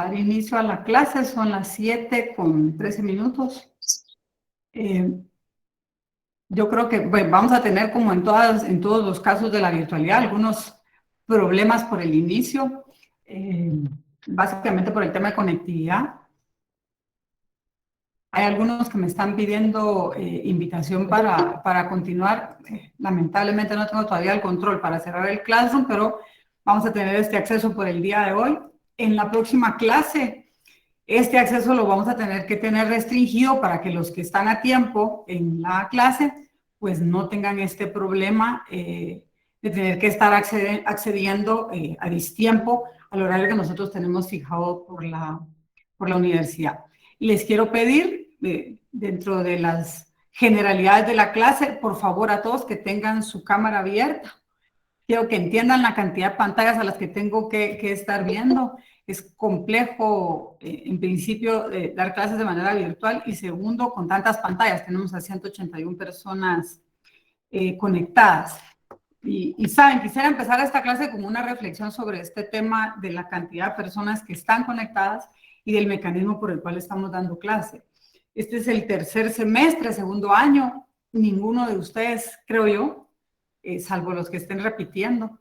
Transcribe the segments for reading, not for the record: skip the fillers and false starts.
dar inicio a la clase. Son las 7:13. Yo creo que vamos a tener, como en todos los casos de la virtualidad, algunos problemas por el inicio, básicamente por el tema de conectividad. Hay algunos que me están pidiendo invitación para continuar. Lamentablemente no tengo todavía el control para cerrar el Classroom, pero vamos a tener este acceso por el día de hoy. En la próxima clase, este acceso lo vamos a tener que tener restringido para que los que están a tiempo en la clase, pues no tengan este problema de tener que estar accediendo a distiempo al horario que nosotros tenemos fijado por la universidad. Y les quiero pedir, dentro de las generalidades de la clase, por favor a todos que tengan su cámara abierta. Quiero que entiendan la cantidad de pantallas a las que tengo que estar viendo. Es complejo, en principio, dar clases de manera virtual, y segundo, con tantas pantallas. Tenemos a 181 personas conectadas. Y saben, quisiera empezar esta clase con una reflexión sobre este tema de la cantidad de personas que están conectadas y del mecanismo por el cual estamos dando clase. Este es el tercer semestre, segundo año. Ninguno de ustedes, creo yo, salvo los que estén repitiendo,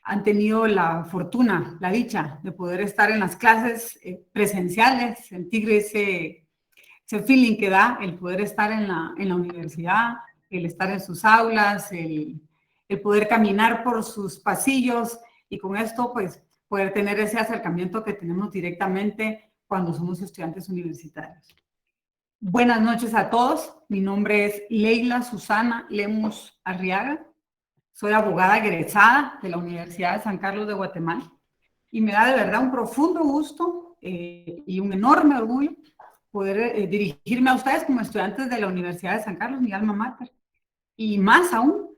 han tenido la fortuna, la dicha de poder estar en las clases presenciales, sentir ese feeling que da el poder estar en la universidad, el estar en sus aulas, el poder caminar por sus pasillos, y con esto pues poder tener ese acercamiento que tenemos directamente cuando somos estudiantes universitarios. Buenas noches a todos. Mi nombre es Leila Susana Lemus Arriaga. Soy abogada egresada de la Universidad de San Carlos de Guatemala, y me da de verdad un profundo gusto y un enorme orgullo poder dirigirme a ustedes como estudiantes de la Universidad de San Carlos, mi alma mater, y más aún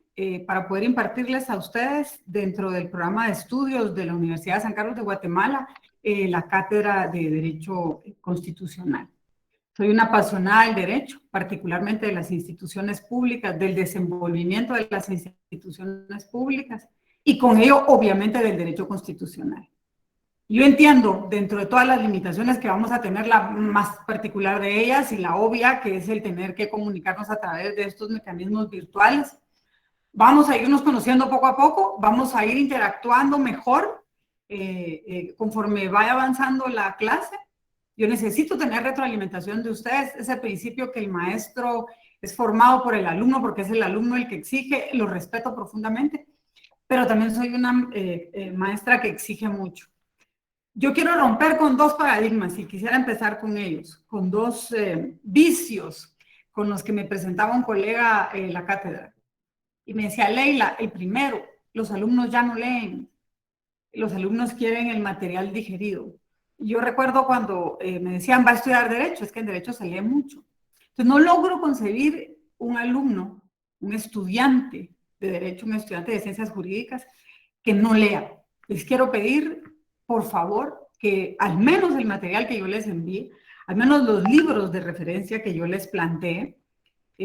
para poder impartirles a ustedes, dentro del programa de estudios de la Universidad de San Carlos de Guatemala, la cátedra de Derecho Constitucional. Soy una apasionada del derecho, particularmente de las instituciones públicas, del desenvolvimiento de las instituciones públicas, y con ello, obviamente, del derecho constitucional. Yo entiendo, dentro de todas las limitaciones que vamos a tener, la más particular de ellas y la obvia, que es el tener que comunicarnos a través de estos mecanismos virtuales. Vamos a irnos conociendo poco a poco, vamos a ir interactuando mejor conforme vaya avanzando la clase. Yo necesito tener retroalimentación de ustedes, ese principio que el maestro es formado por el alumno, porque es el alumno el que exige. Lo respeto profundamente, pero también soy una maestra que exige mucho. Yo quiero romper con dos paradigmas y quisiera empezar con ellos, con dos vicios con los que me presentaba un colega en la cátedra. Y me decía: Leila, el primero, los alumnos ya no leen, los alumnos quieren el material digerido. Yo recuerdo cuando me decían: va a estudiar Derecho, es que en Derecho se lee mucho. Entonces no logro concebir un alumno, un estudiante de Derecho, un estudiante de Ciencias Jurídicas, que no lea. Les quiero pedir, por favor, que al menos el material que yo les envíe, al menos los libros de referencia que yo les plantee,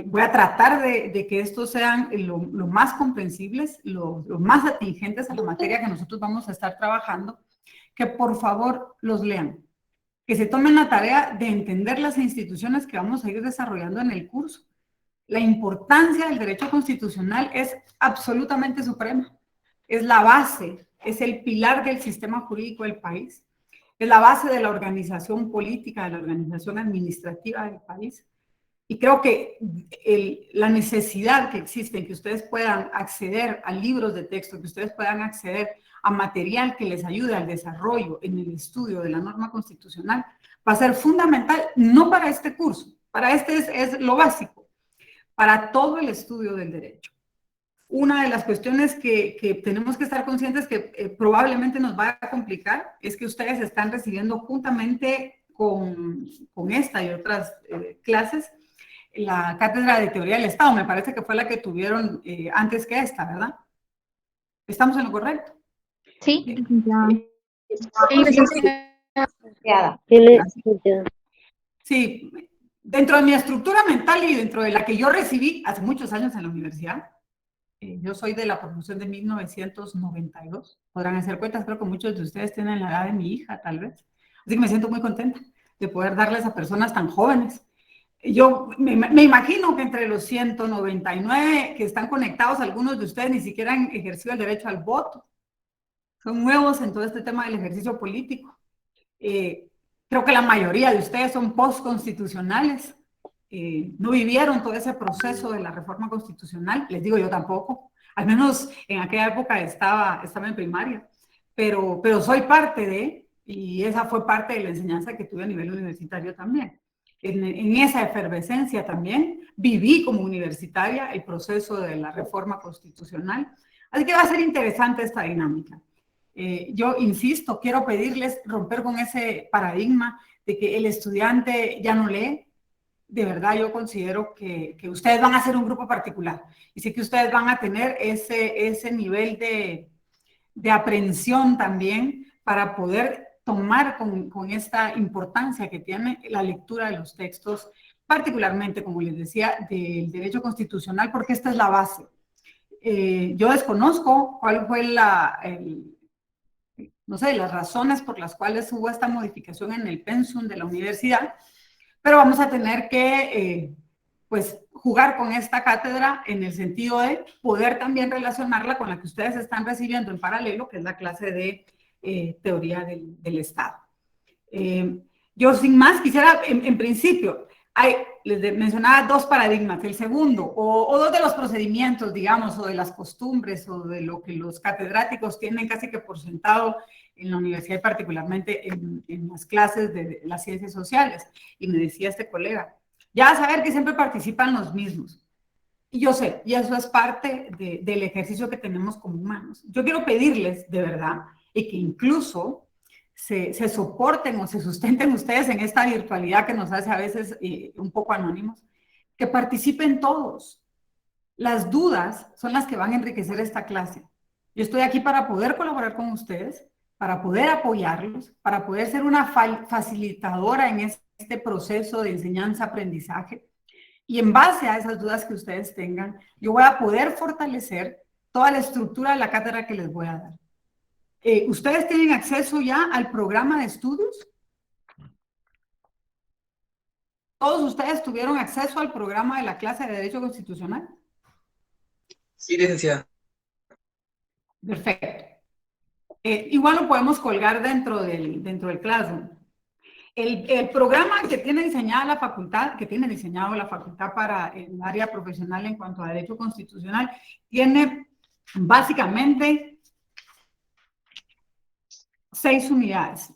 voy a tratar de que estos sean lo más comprensibles, lo más atingentes a la materia que nosotros vamos a estar trabajando, que por favor los lean, que se tomen la tarea de entender las instituciones que vamos a ir desarrollando en el curso. La importancia del derecho constitucional es absolutamente suprema. Es la base, es el pilar del sistema jurídico del país, es la base de la organización política, de la organización administrativa del país. Y creo que la necesidad que existe en que ustedes puedan acceder a libros de texto, que ustedes puedan acceder a material que les ayude al desarrollo en el estudio de la norma constitucional, va a ser fundamental, no para este curso, para este es lo básico, para todo el estudio del derecho. Una de las cuestiones que tenemos que estar conscientes que probablemente nos va a complicar es que ustedes están recibiendo juntamente con esta y otras clases la cátedra de teoría del Estado. Me parece que fue la que tuvieron antes que esta, ¿verdad? ¿Estamos en lo correcto? Sí. Sí, dentro de mi estructura mental y dentro de la que yo recibí hace muchos años en la universidad, yo soy de la promoción de 1992, podrán hacer cuentas, creo que muchos de ustedes tienen la edad de mi hija, tal vez. Así que me siento muy contenta de poder darles a personas tan jóvenes. Yo me imagino que entre los 199 que están conectados, algunos de ustedes ni siquiera han ejercido el derecho al voto. Son nuevos en todo este tema del ejercicio político. Creo que la mayoría de ustedes son postconstitucionales. No vivieron todo ese proceso de la reforma constitucional. Les digo, yo tampoco. Al menos en aquella época estaba en primaria. Pero soy parte de, y esa fue parte de la enseñanza que tuve a nivel universitario también. En esa efervescencia también viví como universitaria el proceso de la reforma constitucional. Así que va a ser interesante esta dinámica. Yo insisto, quiero pedirles romper con ese paradigma de que el estudiante ya no lee. De verdad, yo considero que ustedes van a ser un grupo particular y sé que ustedes van a tener ese nivel de aprehensión también para poder tomar con esta importancia que tiene la lectura de los textos, particularmente, como les decía, del derecho constitucional, porque esta es la base. Yo desconozco cuál fue no sé, las razones por las cuales hubo esta modificación en el pensum de la universidad, pero vamos a tener que, pues, jugar con esta cátedra en el sentido de poder también relacionarla con la que ustedes están recibiendo en paralelo, que es la clase de teoría del Estado. Yo sin más quisiera, en principio, les mencionaba dos paradigmas, el segundo, o dos de los procedimientos, digamos, o de las costumbres, o de lo que los catedráticos tienen casi que por sentado en la universidad, particularmente en las clases de las ciencias sociales. Y me decía este colega, ya saber que siempre participan los mismos. Y yo sé, y eso es parte del ejercicio que tenemos como humanos. Yo quiero pedirles, de verdad, y que incluso se soporten o se sustenten ustedes en esta virtualidad que nos hace a veces un poco anónimos, que participen todos. Las dudas son las que van a enriquecer esta clase. Yo estoy aquí para poder colaborar con ustedes, para poder apoyarlos, para poder ser una facilitadora en este proceso de enseñanza-aprendizaje. Y en base a esas dudas que ustedes tengan, yo voy a poder fortalecer toda la estructura de la cátedra que les voy a dar. ¿Ustedes tienen acceso ya al programa de estudios? ¿Todos ustedes tuvieron acceso al programa de la clase de Derecho Constitucional? Sí, licenciada. Perfecto. Igual lo podemos colgar dentro del Classroom. El programa que tiene diseñada la facultad, que tiene diseñado la facultad para el área profesional en cuanto a Derecho Constitucional, tiene básicamente 6 unidades.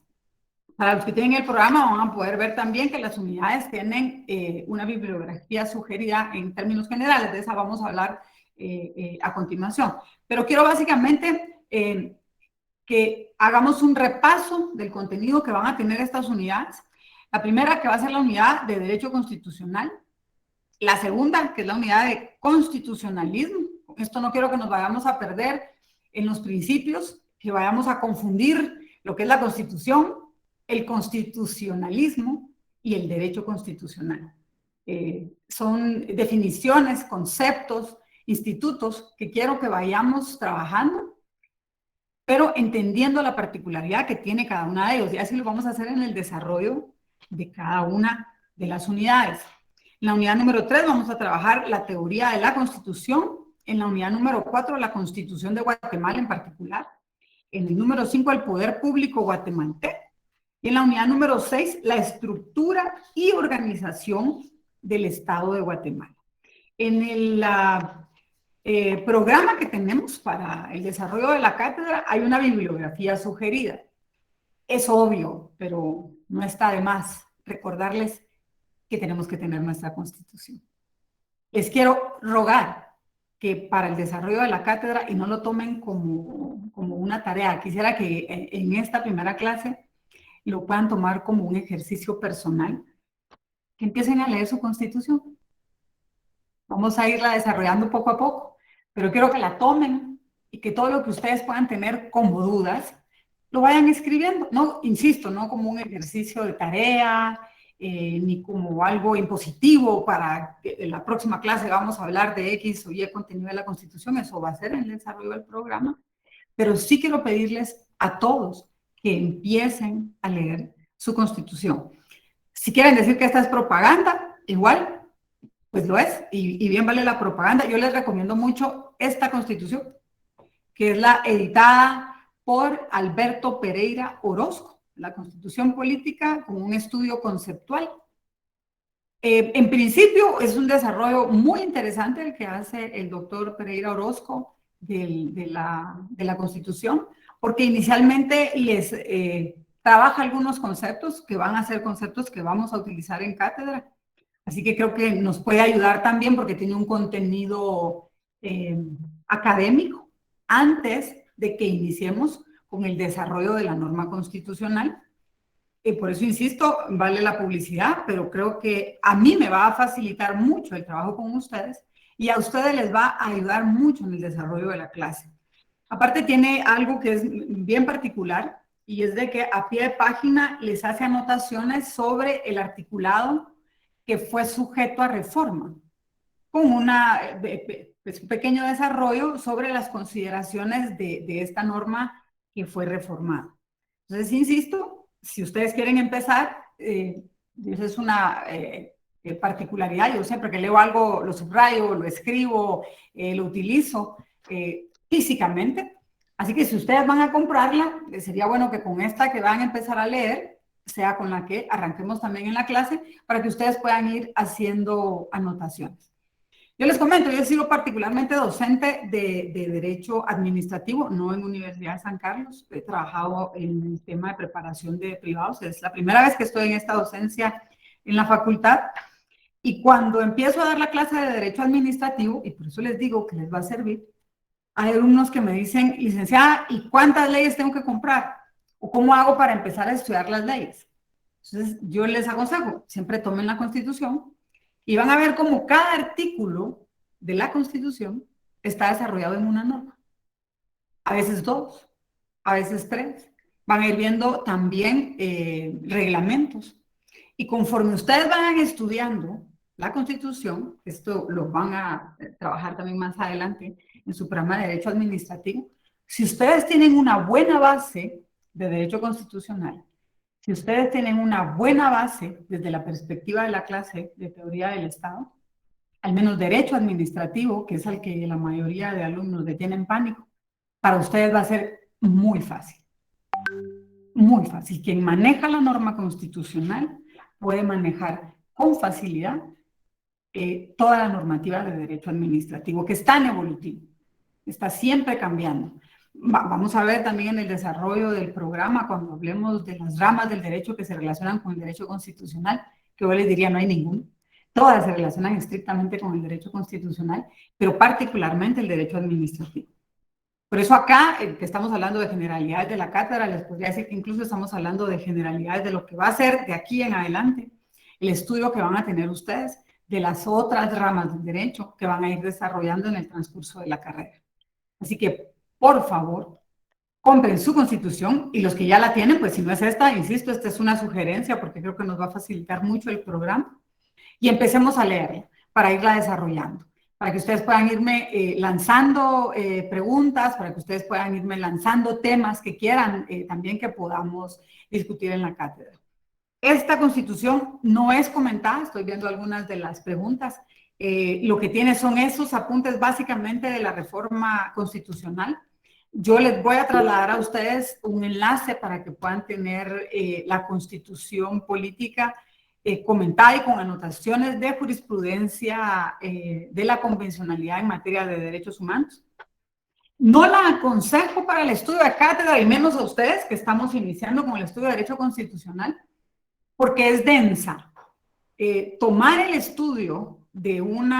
Para los que tienen el programa van a poder ver también que las unidades tienen una bibliografía sugerida en términos generales, de esa vamos a hablar a continuación. Pero quiero básicamente que hagamos un repaso del contenido que van a tener estas unidades. La primera, que va a ser la unidad de Derecho Constitucional. La segunda, que es la unidad de Constitucionalismo. Con esto no quiero que nos vayamos a perder en los principios, que vayamos a confundir lo que es la Constitución, el constitucionalismo y el derecho constitucional. Son definiciones, conceptos, institutos que quiero que vayamos trabajando, pero entendiendo la particularidad que tiene cada una de ellos. Y así lo vamos a hacer en el desarrollo de cada una de las unidades. En la unidad número 3 vamos a trabajar la teoría de la Constitución. En la unidad número 4, la Constitución de Guatemala en particular. En el número 5, el poder público guatemalteco. Y en la unidad número 6, la estructura y organización del Estado de Guatemala. En el programa que tenemos para el desarrollo de la cátedra hay una bibliografía sugerida. Es obvio, pero no está de más recordarles que tenemos que tener nuestra Constitución. Les quiero rogar que para el desarrollo de la cátedra, y no lo tomen como una tarea, quisiera que en esta primera clase lo puedan tomar como un ejercicio personal, que empiecen a leer su Constitución. Vamos a irla desarrollando poco a poco, pero quiero que la tomen y que todo lo que ustedes puedan tener como dudas, lo vayan escribiendo. No, insisto, no como un ejercicio de tarea, ni como algo impositivo para que en la próxima clase vamos a hablar de X o Y contenido de la Constitución, eso va a ser en el desarrollo del programa, pero sí quiero pedirles a todos que empiecen a leer su Constitución. Si quieren decir que esta es propaganda, igual, pues lo es, y bien vale la propaganda. Yo les recomiendo mucho esta Constitución, que es la editada por Alberto Pereira Orozco, la Constitución Política con un estudio conceptual. En principio es un desarrollo muy interesante el que hace el doctor Pereira Orozco de la Constitución, porque inicialmente les trabaja algunos conceptos que van a ser conceptos que vamos a utilizar en cátedra. Así que creo que nos puede ayudar también porque tiene un contenido académico antes de que iniciemos con el desarrollo de la norma constitucional. Por eso insisto, vale la publicidad, pero creo que a mí me va a facilitar mucho el trabajo con ustedes y a ustedes les va a ayudar mucho en el desarrollo de la clase. Aparte tiene algo que es bien particular y es de que a pie de página les hace anotaciones sobre el articulado que fue sujeto a reforma, con un pequeño desarrollo sobre las consideraciones de esta norma que fue reformada. Entonces, insisto, si ustedes quieren empezar, esa es una particularidad. Yo siempre que leo algo lo subrayo, lo escribo, lo utilizo físicamente. Así que si ustedes van a comprarla, sería bueno que con esta que van a empezar a leer, sea con la que arranquemos también en la clase, para que ustedes puedan ir haciendo anotaciones. Yo les comento, yo he sido particularmente docente de Derecho Administrativo, no en Universidad de San Carlos. He trabajado en el tema de preparación de privados. Es la primera vez que estoy en esta docencia en la facultad. Y cuando empiezo a dar la clase de Derecho Administrativo, y por eso les digo que les va a servir, hay alumnos que me dicen, licenciada, ¿y cuántas leyes tengo que comprar? ¿O cómo hago para empezar a estudiar las leyes? Entonces, yo les aconsejo, siempre tomen la Constitución y van a ver cómo cada artículo de la Constitución está desarrollado en una norma. A veces 2, a veces 3. Van a ir viendo también reglamentos. Y conforme ustedes van estudiando la Constitución, esto lo van a trabajar también más adelante en su programa de Derecho Administrativo, si ustedes tienen una buena base de Derecho Constitucional, si ustedes tienen una buena base desde la perspectiva de la clase de Teoría del Estado, al menos Derecho Administrativo, que es al que la mayoría de alumnos le tienen pánico, para ustedes va a ser muy fácil. Muy fácil. Quien maneja la norma constitucional puede manejar con facilidad toda la normativa de derecho administrativo, que es tan evolutivo, está siempre cambiando. Vamos a ver también en el desarrollo del programa, cuando hablemos de las ramas del derecho que se relacionan con el derecho constitucional, que yo les diría no hay ninguno. Todas se relacionan estrictamente con el derecho constitucional, pero particularmente el derecho administrativo. Por eso acá, que estamos hablando de generalidades de la cátedra, les podría decir que incluso estamos hablando de generalidades de lo que va a ser de aquí en adelante el estudio que van a tener ustedes de las otras ramas del derecho que van a ir desarrollando en el transcurso de la carrera. Así que, por favor, compren su Constitución y los que ya la tienen, pues si no es esta, insisto, esta es una sugerencia porque creo que nos va a facilitar mucho el programa y empecemos a leerla para irla desarrollando, para que ustedes puedan irme lanzando preguntas, para que ustedes puedan irme lanzando temas que quieran también que podamos discutir en la cátedra. Esta Constitución no es comentada, estoy viendo algunas de las preguntas. Lo que tiene son esos apuntes básicamente de la reforma constitucional. Yo les voy a trasladar a ustedes un enlace para que puedan tener la Constitución política comentada y con anotaciones de jurisprudencia de la convencionalidad en materia de derechos humanos. No la aconsejo para el estudio de cátedra, y menos a ustedes que estamos iniciando con el estudio de derecho constitucional, porque es densa. Tomar el estudio de un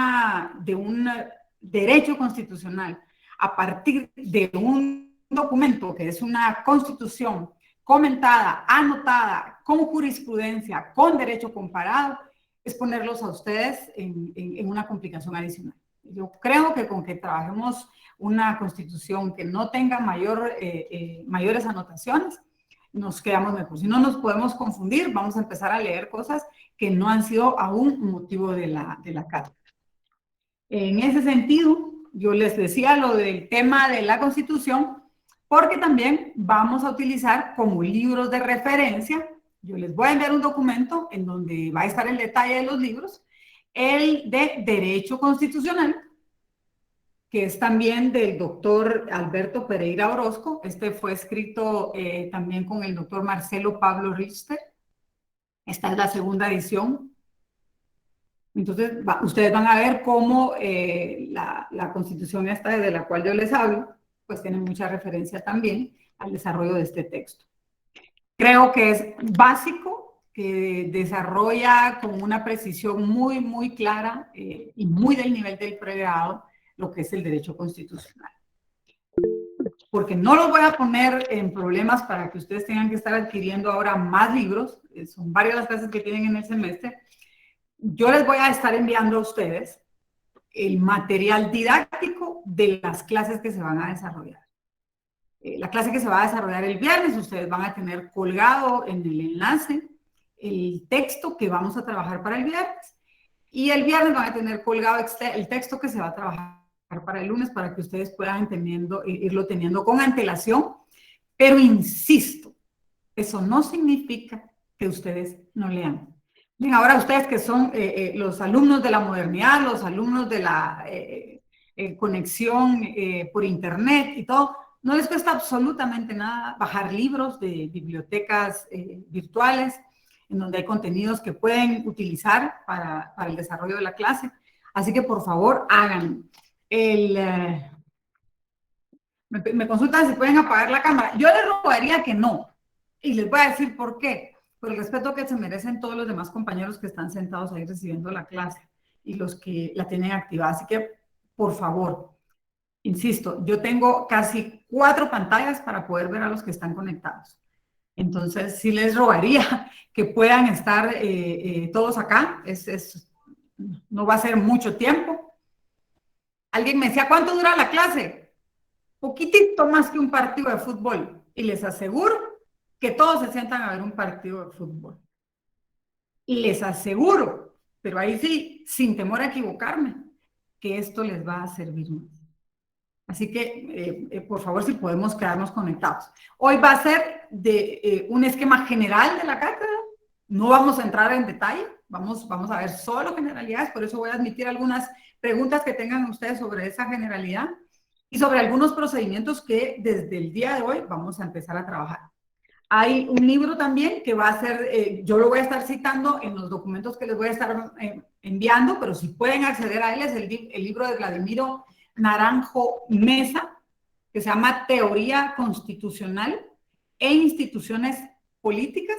derecho constitucional a partir de un documento que es una constitución comentada, anotada, con jurisprudencia, con derecho comparado, es ponerlos a ustedes en una complicación adicional. Yo creo que con que trabajemos una constitución que no tenga mayores anotaciones, nos quedamos mejor. Si no nos podemos confundir, vamos a empezar a leer cosas que no han sido aún motivo de la cátedra. En ese sentido, yo les decía lo del tema de la Constitución, porque también vamos a utilizar como libros de referencia Yo les voy a enviar un documento en donde va a estar el detalle de los libros, el de Derecho Constitucional, que es también del doctor Alberto Pereira Orozco. Este fue escrito también con el doctor Marcelo Pablo Richter. Esta es la segunda edición. Entonces, ustedes van a ver cómo la constitución esta de la cual yo les hablo, pues tiene mucha referencia también al desarrollo de este texto. Creo que es básico, que desarrolla con una precisión muy, muy clara y muy del nivel del pregrado lo que es el derecho constitucional. Porque no los voy a poner en problemas para que ustedes tengan que estar adquiriendo ahora más libros, son varias las clases que tienen en el semestre. Yo les voy a estar enviando a ustedes el material didáctico de las clases que se van a desarrollar. La clase que se va a desarrollar el viernes, ustedes van a tener colgado en el enlace el texto que vamos a trabajar para el viernes, y el viernes van a tener colgado el texto que se va a trabajar para el lunes, para que ustedes puedan irlo teniendo con antelación. Pero insisto, eso no significa que ustedes no lean. Bien, ahora ustedes que son los alumnos de la modernidad, los alumnos de la conexión por internet y todo, no les cuesta absolutamente nada bajar libros de bibliotecas virtuales, en donde hay contenidos que pueden utilizar para el desarrollo de la clase. Así que por favor hagan me consultan si pueden apagar la cámara. Yo les rogaría que no, y les voy a decir por qué. Por el respeto que se merecen todos los demás compañeros que están sentados ahí recibiendo la clase y los que la tienen activada. Así que, por favor, insisto, yo tengo casi 4 pantallas para poder ver a los que están conectados. Entonces, sí les rogaría que puedan estar todos acá. No va a ser mucho tiempo. Alguien me decía, ¿cuánto dura la clase? Poquitito más que un partido de fútbol. Y les aseguro que todos se sientan a ver un partido de fútbol. Y les aseguro, pero ahí sí, sin temor a equivocarme, que esto les va a servir más. Así que, por favor, si podemos quedarnos conectados. Hoy va a ser de un esquema general de la cátedra. No vamos a entrar en detalle, vamos a ver solo generalidades, por eso voy a admitir algunas preguntas que tengan ustedes sobre esa generalidad y sobre algunos procedimientos que desde el día de hoy vamos a empezar a trabajar. Hay un libro también que va a ser, yo lo voy a estar citando en los documentos que les voy a estar enviando, pero si pueden acceder a él, es el libro de Vladimiro Naranjo Mesa, que se llama Teoría Constitucional e Instituciones Políticas.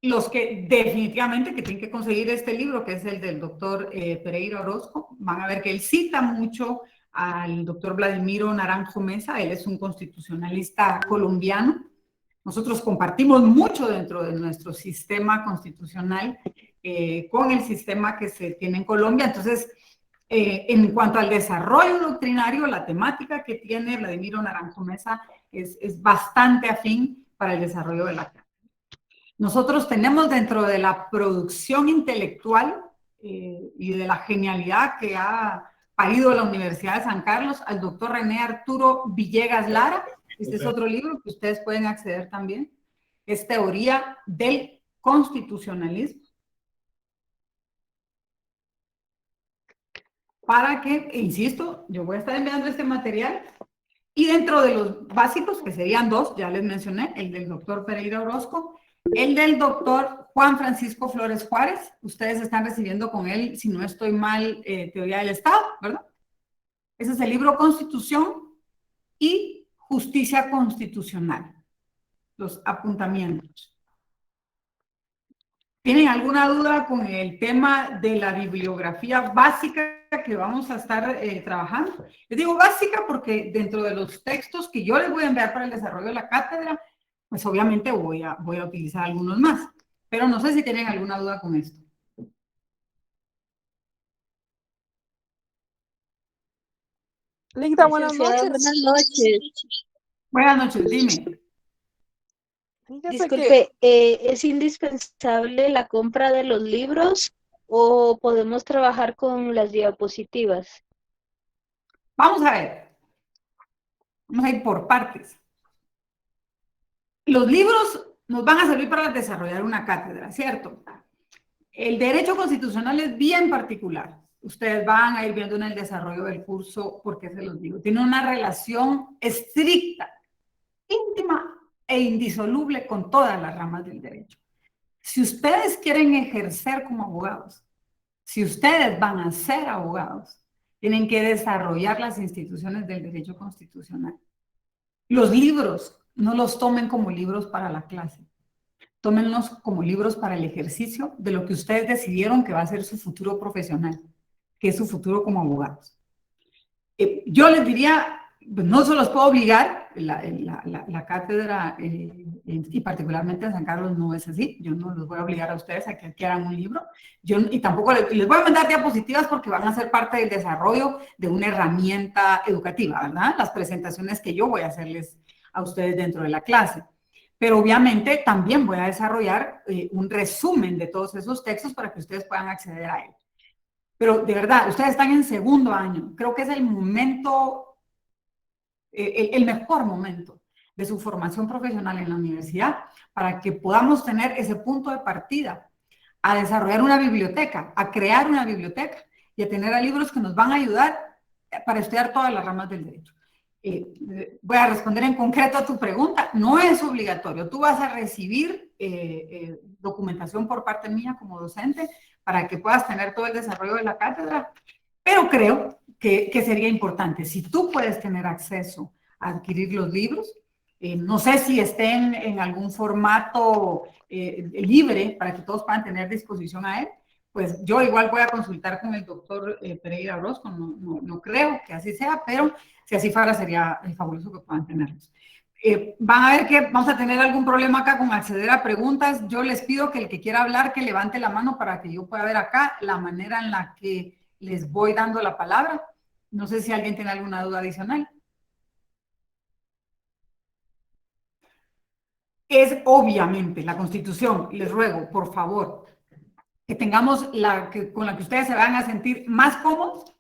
Los que definitivamente que tienen que conseguir este libro, que es el del doctor Pereira Orozco, van a ver que él cita mucho al doctor Vladimiro Naranjo Mesa. Él es un constitucionalista colombiano. Nosotros compartimos mucho dentro de nuestro sistema constitucional con el sistema que se tiene en Colombia. Entonces, en cuanto al desarrollo doctrinario, la temática que tiene Vladimiro Naranjo Mesa es bastante afín para el desarrollo de la cátedra. Nosotros tenemos dentro de la producción intelectual y de la genialidad que ha parido la Universidad de San Carlos al doctor René Arturo Villegas Lara. Este es otro libro que ustedes pueden acceder también. Es Teoría del Constitucionalismo. Para que, insisto, yo voy a estar enviando este material. Y dentro de los básicos, que serían 2, ya les mencioné, el del doctor Pereira Orozco, el del doctor Juan Francisco Flores Juárez. Ustedes están recibiendo con él, si no estoy mal, Teoría del Estado, ¿verdad? Ese es el libro Constitución y Justicia Constitucional, los apuntamientos. ¿Tienen alguna duda con el tema de la bibliografía básica que vamos a estar trabajando? Les digo básica porque dentro de los textos que yo les voy a enviar para el desarrollo de la cátedra, pues obviamente voy a utilizar algunos más. Pero no sé si tienen alguna duda con esto. Linda, buenas noches. Buenas noches. Buenas noches, dime. Fíjate Disculpe, ¿es indispensable la compra de los libros o podemos trabajar con las diapositivas? Vamos a ver. Vamos a ir por partes. Los libros nos van a servir para desarrollar una cátedra, ¿cierto? El derecho constitucional es bien particular. Ustedes van a ir viendo en el desarrollo del curso, porque se los digo, tiene una relación estricta, íntima e indisoluble con todas las ramas del derecho. Si ustedes quieren ejercer como abogados, si ustedes van a ser abogados, tienen que desarrollar las instituciones del derecho constitucional. Los libros, no los tomen como libros para la clase. Tómenlos como libros para el ejercicio de lo que ustedes decidieron que va a ser su futuro profesional, que es su futuro como abogados. Yo les diría, no se los puedo obligar, la cátedra, y particularmente en San Carlos no es así, yo no los voy a obligar a ustedes a que adquieran un libro, y tampoco les voy a mandar diapositivas porque van a ser parte del desarrollo de una herramienta educativa, ¿verdad? Las presentaciones que yo voy a hacerles a ustedes dentro de la clase. Pero obviamente también voy a desarrollar un resumen de todos esos textos para que ustedes puedan acceder a él. Pero de verdad, ustedes están en segundo año. Creo que es el momento, el mejor momento de su formación profesional en la universidad para que podamos tener ese punto de partida a desarrollar una biblioteca, a crear una biblioteca y a tener a libros que nos van a ayudar para estudiar todas las ramas del derecho. Voy a responder en concreto a tu pregunta. No es obligatorio. Tú vas a recibir documentación por parte mía como docente para que puedas tener todo el desarrollo de la cátedra, pero creo que sería importante. Si tú puedes tener acceso a adquirir los libros, no sé si estén en algún formato libre para que todos puedan tener disposición a él, pues yo igual voy a consultar con el doctor Pereira Orozco, no creo que así sea, pero si así fuera sería fabuloso que puedan tenerlos. Van a ver que vamos a tener algún problema acá con acceder a preguntas. Yo les pido que el que quiera hablar, que levante la mano para que yo pueda ver acá la manera en la que les voy dando la palabra. No sé si alguien tiene alguna duda adicional. Es obviamente la Constitución, les ruego, por favor, que tengamos con la que ustedes se van a sentir más cómodos.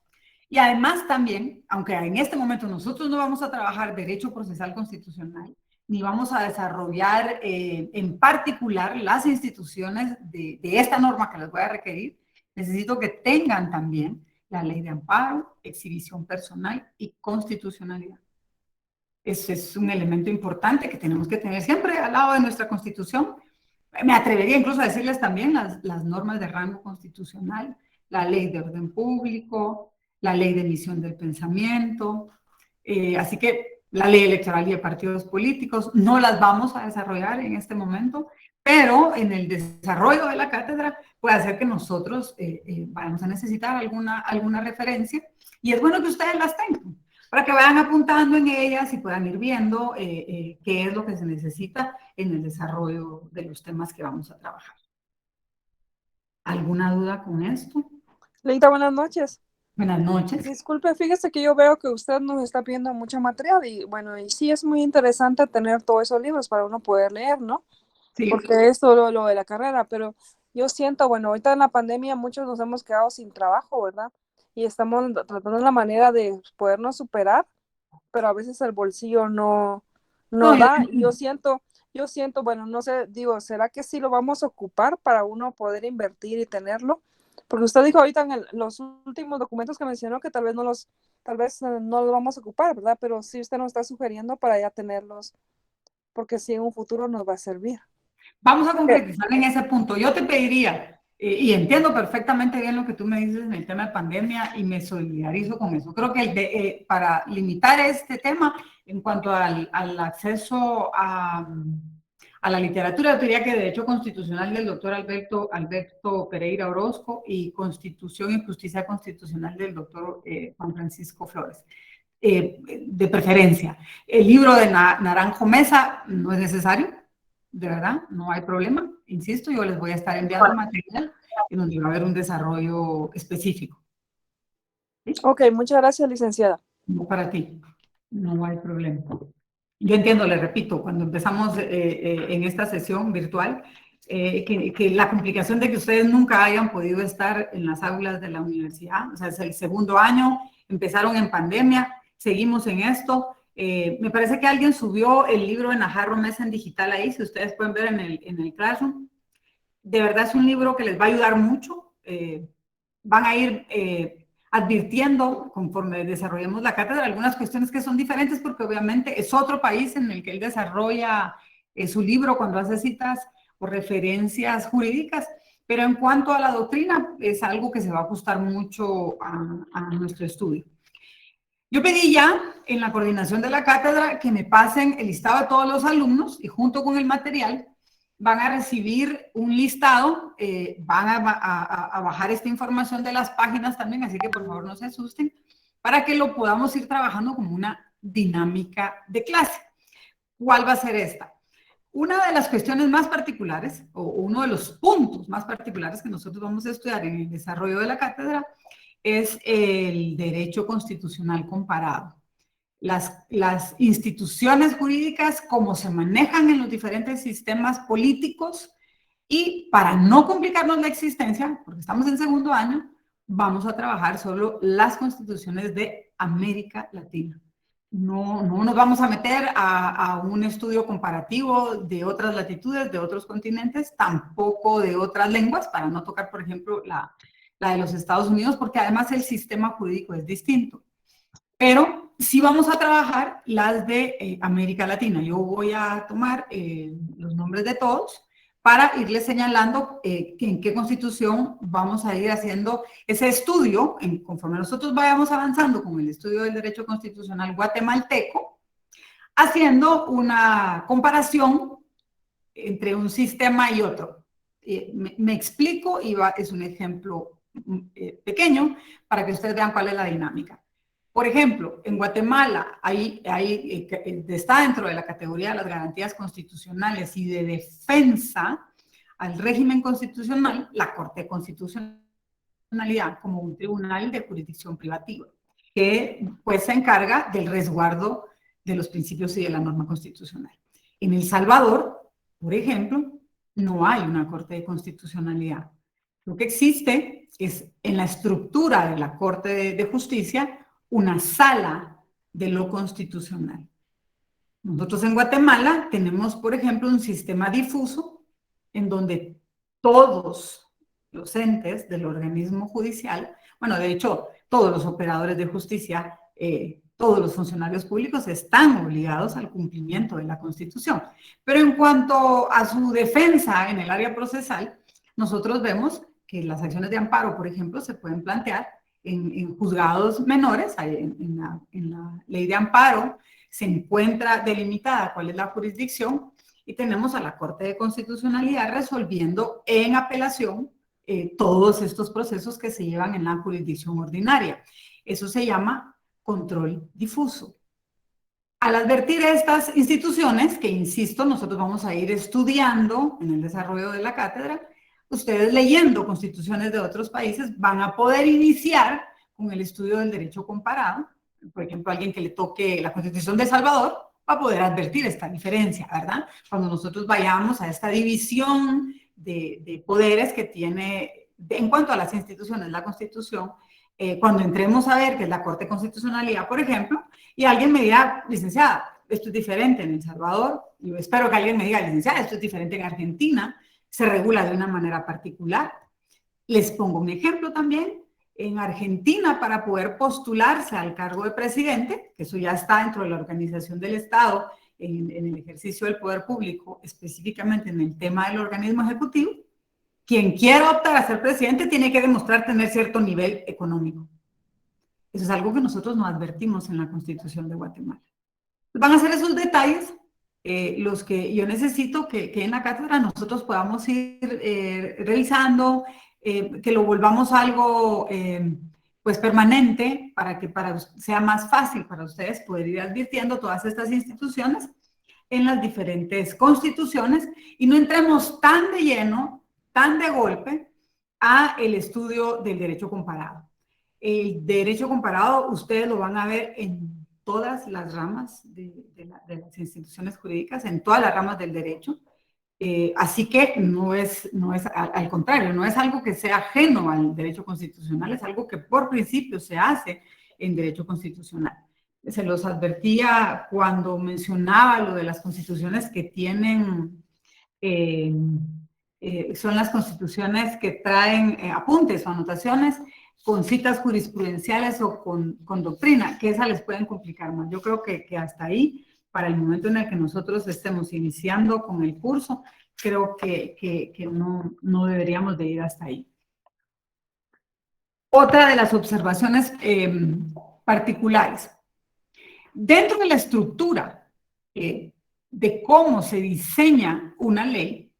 Y además también, aunque en este momento nosotros no vamos a trabajar derecho procesal constitucional, ni vamos a desarrollar en particular las instituciones de esta norma que les voy a requerir, necesito que tengan también la ley de amparo, exhibición personal y constitucionalidad. Ese es un elemento importante que tenemos que tener siempre al lado de nuestra Constitución. Me atrevería incluso a decirles también las normas de rango constitucional, la ley de orden público, la ley de emisión del pensamiento, así que la ley electoral y de partidos políticos no las vamos a desarrollar en este momento, pero en el desarrollo de la cátedra puede ser que nosotros vayamos a necesitar alguna referencia y es bueno que ustedes las tengan para que vayan apuntando en ellas y puedan ir viendo qué es lo que se necesita en el desarrollo de los temas que vamos a trabajar. ¿Alguna duda con esto? Leita, buenas noches. Buenas noches. Disculpe, fíjese que yo veo que usted nos está pidiendo mucho material y bueno, y sí es muy interesante tener todos esos libros para uno poder leer, ¿no? Sí. Porque es todo lo de la carrera, pero yo siento, bueno, ahorita en la pandemia muchos nos hemos quedado sin trabajo, ¿verdad? Y estamos tratando la manera de podernos superar, pero a veces el bolsillo no da. Y yo siento, bueno, no sé, digo, ¿será que sí lo vamos a ocupar para uno poder invertir y tenerlo? Porque usted dijo ahorita en los últimos documentos que mencionó que tal vez no los vamos a ocupar, ¿verdad? Pero sí usted nos está sugiriendo para ya tenerlos, porque sí en un futuro nos va a servir. Vamos a concretizar en ese punto. Yo te pediría, y entiendo perfectamente bien lo que tú me dices en el tema de pandemia y me solidarizo con eso. Creo que para limitar este tema, en cuanto al acceso a la literatura, yo diría que Derecho Constitucional del doctor Alberto Pereira Orozco y Constitución y Justicia Constitucional del doctor Juan Francisco Flores. De preferencia. El libro de Naranjo Mesa no es necesario, de verdad, no hay problema. Insisto, yo les voy a estar enviando material en donde va a haber un desarrollo específico. ¿Sí? Ok, muchas gracias, licenciada. No para ti, no hay problema. Yo entiendo, le repito, cuando empezamos en esta sesión virtual, que la complicación de que ustedes nunca hayan podido estar en las aulas de la universidad, o sea, es el segundo año, empezaron en pandemia, seguimos en esto, Me parece que alguien subió el libro de Najarro Mesa en digital ahí, si ustedes pueden ver en el Classroom. De verdad es un libro que les va a ayudar mucho. Van a ir advirtiendo, conforme desarrollemos la cátedra, algunas cuestiones que son diferentes, porque obviamente es otro país en el que él desarrolla su libro cuando hace citas o referencias jurídicas, pero en cuanto a la doctrina, es algo que se va a ajustar mucho a nuestro estudio. Yo pedí ya en la coordinación de la cátedra que me pasen el listado de todos los alumnos y junto con el material van a recibir un listado, van a bajar esta información de las páginas también, así que por favor no se asusten, para que lo podamos ir trabajando como una dinámica de clase. ¿Cuál va a ser esta? Una de las cuestiones más particulares, o uno de los puntos más particulares que nosotros vamos a estudiar en el desarrollo de la cátedra, es el derecho constitucional comparado. Las instituciones jurídicas, cómo se manejan en los diferentes sistemas políticos, y para no complicarnos la existencia, porque estamos en segundo año, vamos a trabajar solo las constituciones de América Latina. No nos vamos a meter a un estudio comparativo de otras latitudes, de otros continentes, tampoco de otras lenguas, para no tocar, por ejemplo, la de los Estados Unidos, porque además el sistema jurídico es distinto. Pero sí vamos a trabajar las de América Latina. Yo voy a tomar los nombres de todos para irles señalando en qué constitución vamos a ir haciendo ese estudio, conforme nosotros vayamos avanzando con el estudio del derecho constitucional guatemalteco, haciendo una comparación entre un sistema y otro. Me explico y es un ejemplo pequeño para que ustedes vean cuál es la dinámica. Por ejemplo, en Guatemala está dentro de la categoría de las garantías constitucionales y de defensa al régimen constitucional, la Corte de Constitucionalidad como un tribunal de jurisdicción privativa, que pues se encarga del resguardo de los principios y de la norma constitucional. En El Salvador, por ejemplo, no hay una Corte de Constitucionalidad. Lo que existe es en la estructura de la Corte de Justicia una sala de lo constitucional. Nosotros en Guatemala tenemos, por ejemplo, un sistema difuso en donde todos los entes del organismo judicial, bueno, de hecho, todos los operadores de justicia, todos los funcionarios públicos están obligados al cumplimiento de la Constitución. Pero en cuanto a su defensa en el área procesal, nosotros vemos que las acciones de amparo, por ejemplo, se pueden plantear en juzgados menores. En la ley de amparo se encuentra delimitada cuál es la jurisdicción y tenemos a la Corte de Constitucionalidad resolviendo en apelación todos estos procesos que se llevan en la jurisdicción ordinaria. Eso se llama control difuso. Al advertir estas instituciones, que insisto, nosotros vamos a ir estudiando en el desarrollo de la cátedra, ustedes leyendo constituciones de otros países van a poder iniciar con el estudio del derecho comparado. Por ejemplo, alguien que le toque la Constitución de El Salvador va a poder advertir esta diferencia, ¿verdad? Cuando nosotros vayamos a esta división de poderes que tiene, en cuanto a las instituciones, la Constitución, cuando entremos a ver que es la Corte de Constitucionalidad, por ejemplo, y alguien me diga, licenciada, esto es diferente en El Salvador, yo espero que alguien me diga, licenciada, esto es diferente en Argentina, se regula de una manera particular. Les pongo un ejemplo también. En Argentina, para poder postularse al cargo de presidente, que eso ya está dentro de la organización del Estado, en el ejercicio del poder público, específicamente en el tema del organismo ejecutivo, quien quiera optar a ser presidente tiene que demostrar tener cierto nivel económico. Eso es algo que nosotros no advertimos en la Constitución de Guatemala. Van a ser esos detalles los que yo necesito que en la cátedra nosotros podamos ir revisando, que lo volvamos algo pues permanente para que sea más fácil para ustedes poder ir advirtiendo todas estas instituciones en las diferentes constituciones y no entremos tan de lleno, tan de golpe a el estudio del derecho comparado. El derecho comparado ustedes lo van a ver en todas las ramas de las instituciones jurídicas, en todas las ramas del derecho. Así que no es al contrario, no es algo que sea ajeno al derecho constitucional, es algo que por principio se hace en derecho constitucional. se los advertía cuando mencionaba lo de las constituciones que tienen, son las constituciones que traen apuntes o anotaciones con citas jurisprudenciales o con doctrina, que esas les pueden complicar más. Yo creo que hasta ahí, para el momento en el que nosotros estemos iniciando con el curso, creo que no deberíamos de ir hasta ahí. Otra de las observaciones particulares. Dentro de la estructura de cómo se diseña una ley,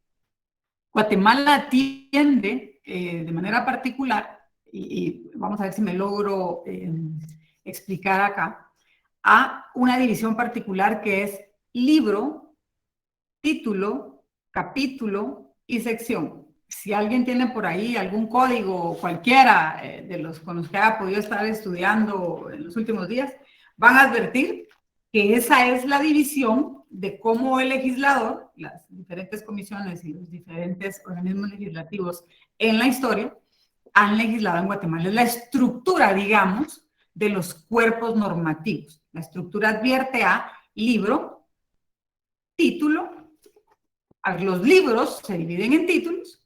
Guatemala atiende de manera particular, y vamos a ver si me logro explicar acá, a una división particular que es libro, título, capítulo y sección. Si alguien tiene por ahí algún código, cualquiera de los con los que haya podido estar estudiando en los últimos días, van a advertir que esa es la división de cómo el legislador, las diferentes comisiones y los diferentes organismos legislativos en la historia han legislado en Guatemala. Es la estructura, digamos, de los cuerpos normativos. La estructura advierte a libro, título. A ver, los libros se dividen en títulos.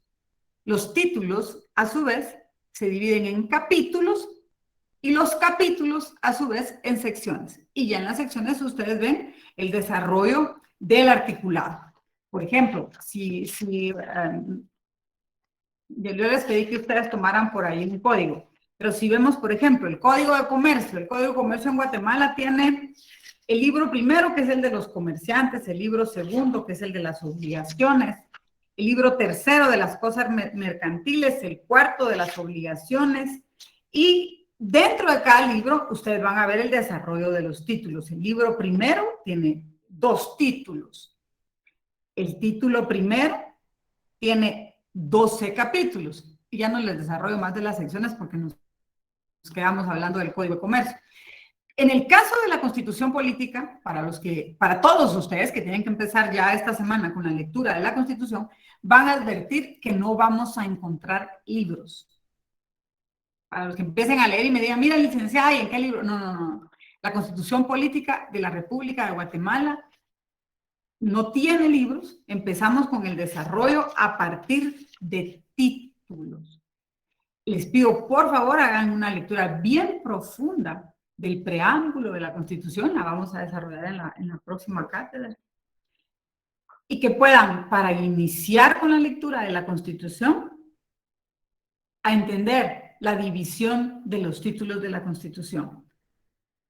Los títulos, a su vez, se dividen en capítulos y los capítulos, a su vez, en secciones. Y ya en las secciones ustedes ven el desarrollo del articulado. Por ejemplo, yo les pedí que ustedes tomaran por ahí un código, pero si vemos, por ejemplo, el Código de Comercio en Guatemala tiene el libro primero, que es el de los comerciantes, el libro segundo, que es el de las obligaciones, el libro tercero de las cosas mercantiles, el cuarto de las obligaciones, y dentro de cada libro ustedes van a ver el desarrollo de los títulos. El libro primero tiene 2 títulos. El título primero tiene 12 capítulos. Y ya no les desarrollo más de las secciones porque nos quedamos hablando del Código de Comercio. En el caso de la Constitución Política, para todos ustedes que tienen que empezar ya esta semana con la lectura de la Constitución, van a advertir que no vamos a encontrar libros. Para los que empiecen a leer y me digan, mira, licenciada, ¿y en qué libro? No. La Constitución Política de la República de Guatemala no tiene libros. Empezamos con el desarrollo a partir de títulos. Les pido, por favor, hagan una lectura bien profunda del preámbulo de la Constitución, la vamos a desarrollar en la próxima cátedra, y que puedan, para iniciar con la lectura de la Constitución, a entender la división de los títulos de la Constitución.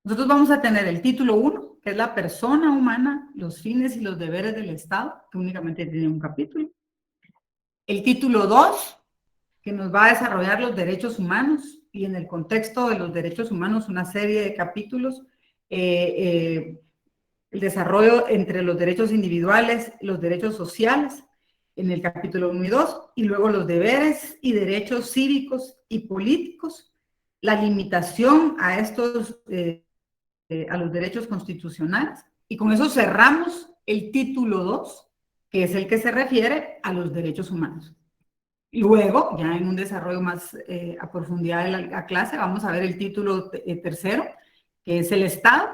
Nosotros vamos a tener el título 1, que es la persona humana, los fines y los deberes del Estado, que únicamente tiene un capítulo. El título 2, que nos va a desarrollar los derechos humanos, y en el contexto de los derechos humanos una serie de capítulos, el desarrollo entre los derechos individuales, los derechos sociales, en el capítulo 1 y 2, y luego los deberes y derechos cívicos y políticos, la limitación a estos, a los derechos constitucionales, y con eso cerramos el título 2, que es el que se refiere a los derechos humanos. Luego, ya en un desarrollo más a profundidad de la clase, vamos a ver el título tercero, que es el Estado,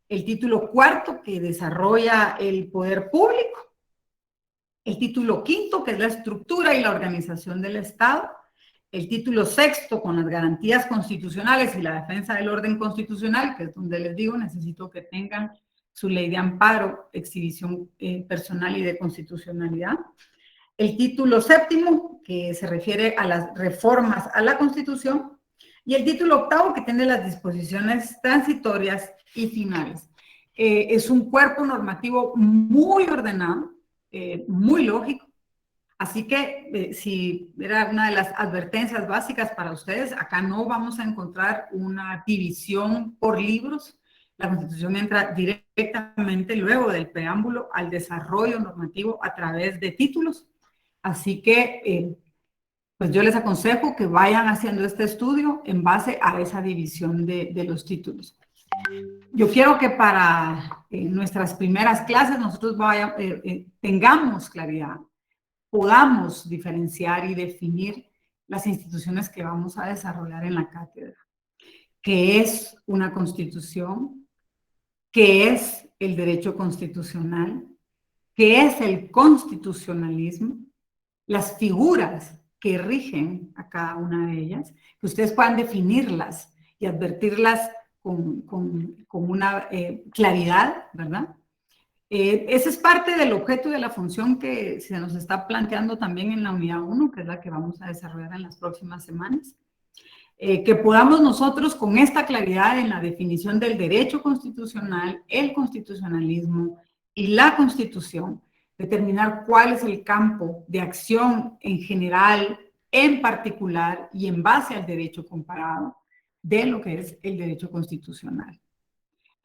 el título cuarto, que desarrolla el poder público, el título quinto, que es la estructura y la organización del Estado, el título sexto, con las garantías constitucionales y la defensa del orden constitucional, que es donde les digo, necesito que tengan su ley de amparo, exhibición personal y de constitucionalidad. El título séptimo, que se refiere a las reformas a la Constitución, y el título octavo, que tiene las disposiciones transitorias y finales. Es un cuerpo normativo muy ordenado, muy lógico, así que si era una de las advertencias básicas para ustedes, acá no vamos a encontrar una división por libros. La Constitución entra directamente luego del preámbulo al desarrollo normativo a través de títulos. Así que, pues yo les aconsejo que vayan haciendo este estudio en base a esa división de los títulos. Yo quiero que para nuestras primeras clases nosotros tengamos claridad, podamos diferenciar y definir las instituciones que vamos a desarrollar en la cátedra. ¿Qué es una constitución? qué es el derecho constitucional, qué es el constitucionalismo, las figuras que rigen a cada una de ellas, que ustedes puedan definirlas y advertirlas con una claridad, ¿verdad? Ese es parte del objeto y de la función que se nos está planteando también en la unidad 1, que es la que vamos a desarrollar en las próximas semanas. Que podamos nosotros con esta claridad en la definición del derecho constitucional, el constitucionalismo y la Constitución, determinar cuál es el campo de acción en general, en particular y en base al derecho comparado de lo que es el derecho constitucional.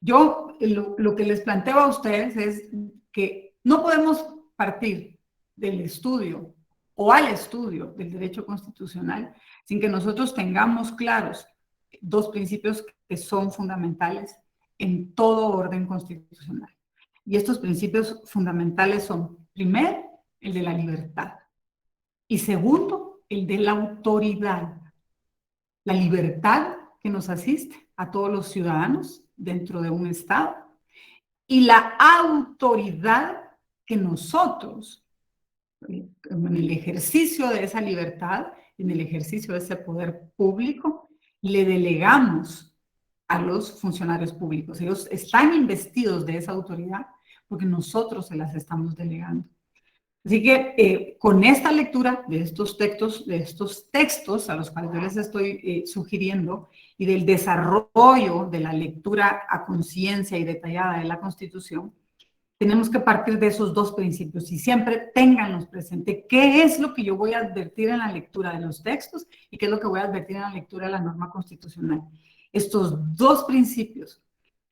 Yo lo que les planteo a ustedes es que no podemos partir del estudio o al estudio del derecho constitucional sin que nosotros tengamos claros dos principios que son fundamentales en todo orden constitucional. Y estos principios fundamentales son, primero, el de la libertad y segundo, el de la autoridad. La libertad que nos asiste a todos los ciudadanos dentro de un Estado y la autoridad que nosotros, en el ejercicio de esa libertad, en el ejercicio de ese poder público, le delegamos a los funcionarios públicos. Ellos están investidos de esa autoridad porque nosotros se las estamos delegando. Así que con esta lectura de estos textos a los cuales yo les estoy sugiriendo y del desarrollo de la lectura a conciencia y detallada de la Constitución, tenemos que partir de esos dos principios y siempre ténganlos presente. ¿Qué es lo que yo voy a advertir en la lectura de los textos y qué es lo que voy a advertir en la lectura de la norma constitucional? Estos dos principios.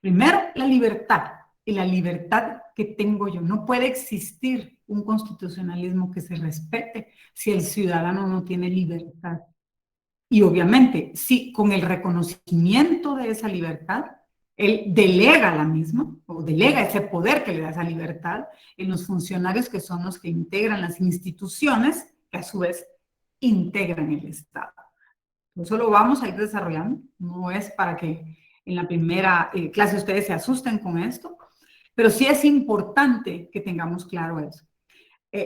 Primero, la libertad. Y la libertad que tengo yo. No puede existir un constitucionalismo que se respete si el ciudadano no tiene libertad. Y obviamente, si con el reconocimiento de esa libertad, él delega la misma, o delega ese poder que le da esa libertad en los funcionarios que son los que integran las instituciones, que a su vez integran el Estado. Eso lo vamos a ir desarrollando. No es para que en la primera clase ustedes se asusten con esto, pero sí es importante que tengamos claro eso.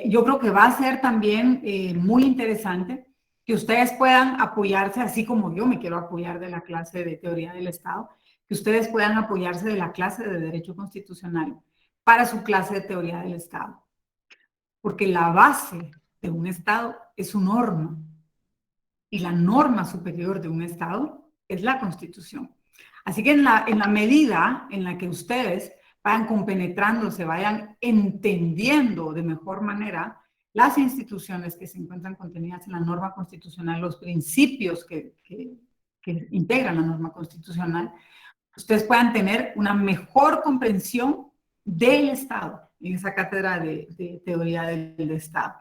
Yo creo que va a ser también muy interesante que ustedes puedan apoyarse, así como yo me quiero apoyar de la clase de teoría del Estado, que ustedes puedan apoyarse de la clase de Derecho Constitucional para su clase de teoría del Estado. Porque la base de un Estado es su norma. Y la norma superior de un Estado es la Constitución. Así que en la medida en la que ustedes vayan compenetrándose, vayan entendiendo de mejor manera las instituciones que se encuentran contenidas en la norma constitucional, los principios que integran la norma constitucional, ustedes puedan tener una mejor comprensión del Estado en esa cátedra de teoría del Estado.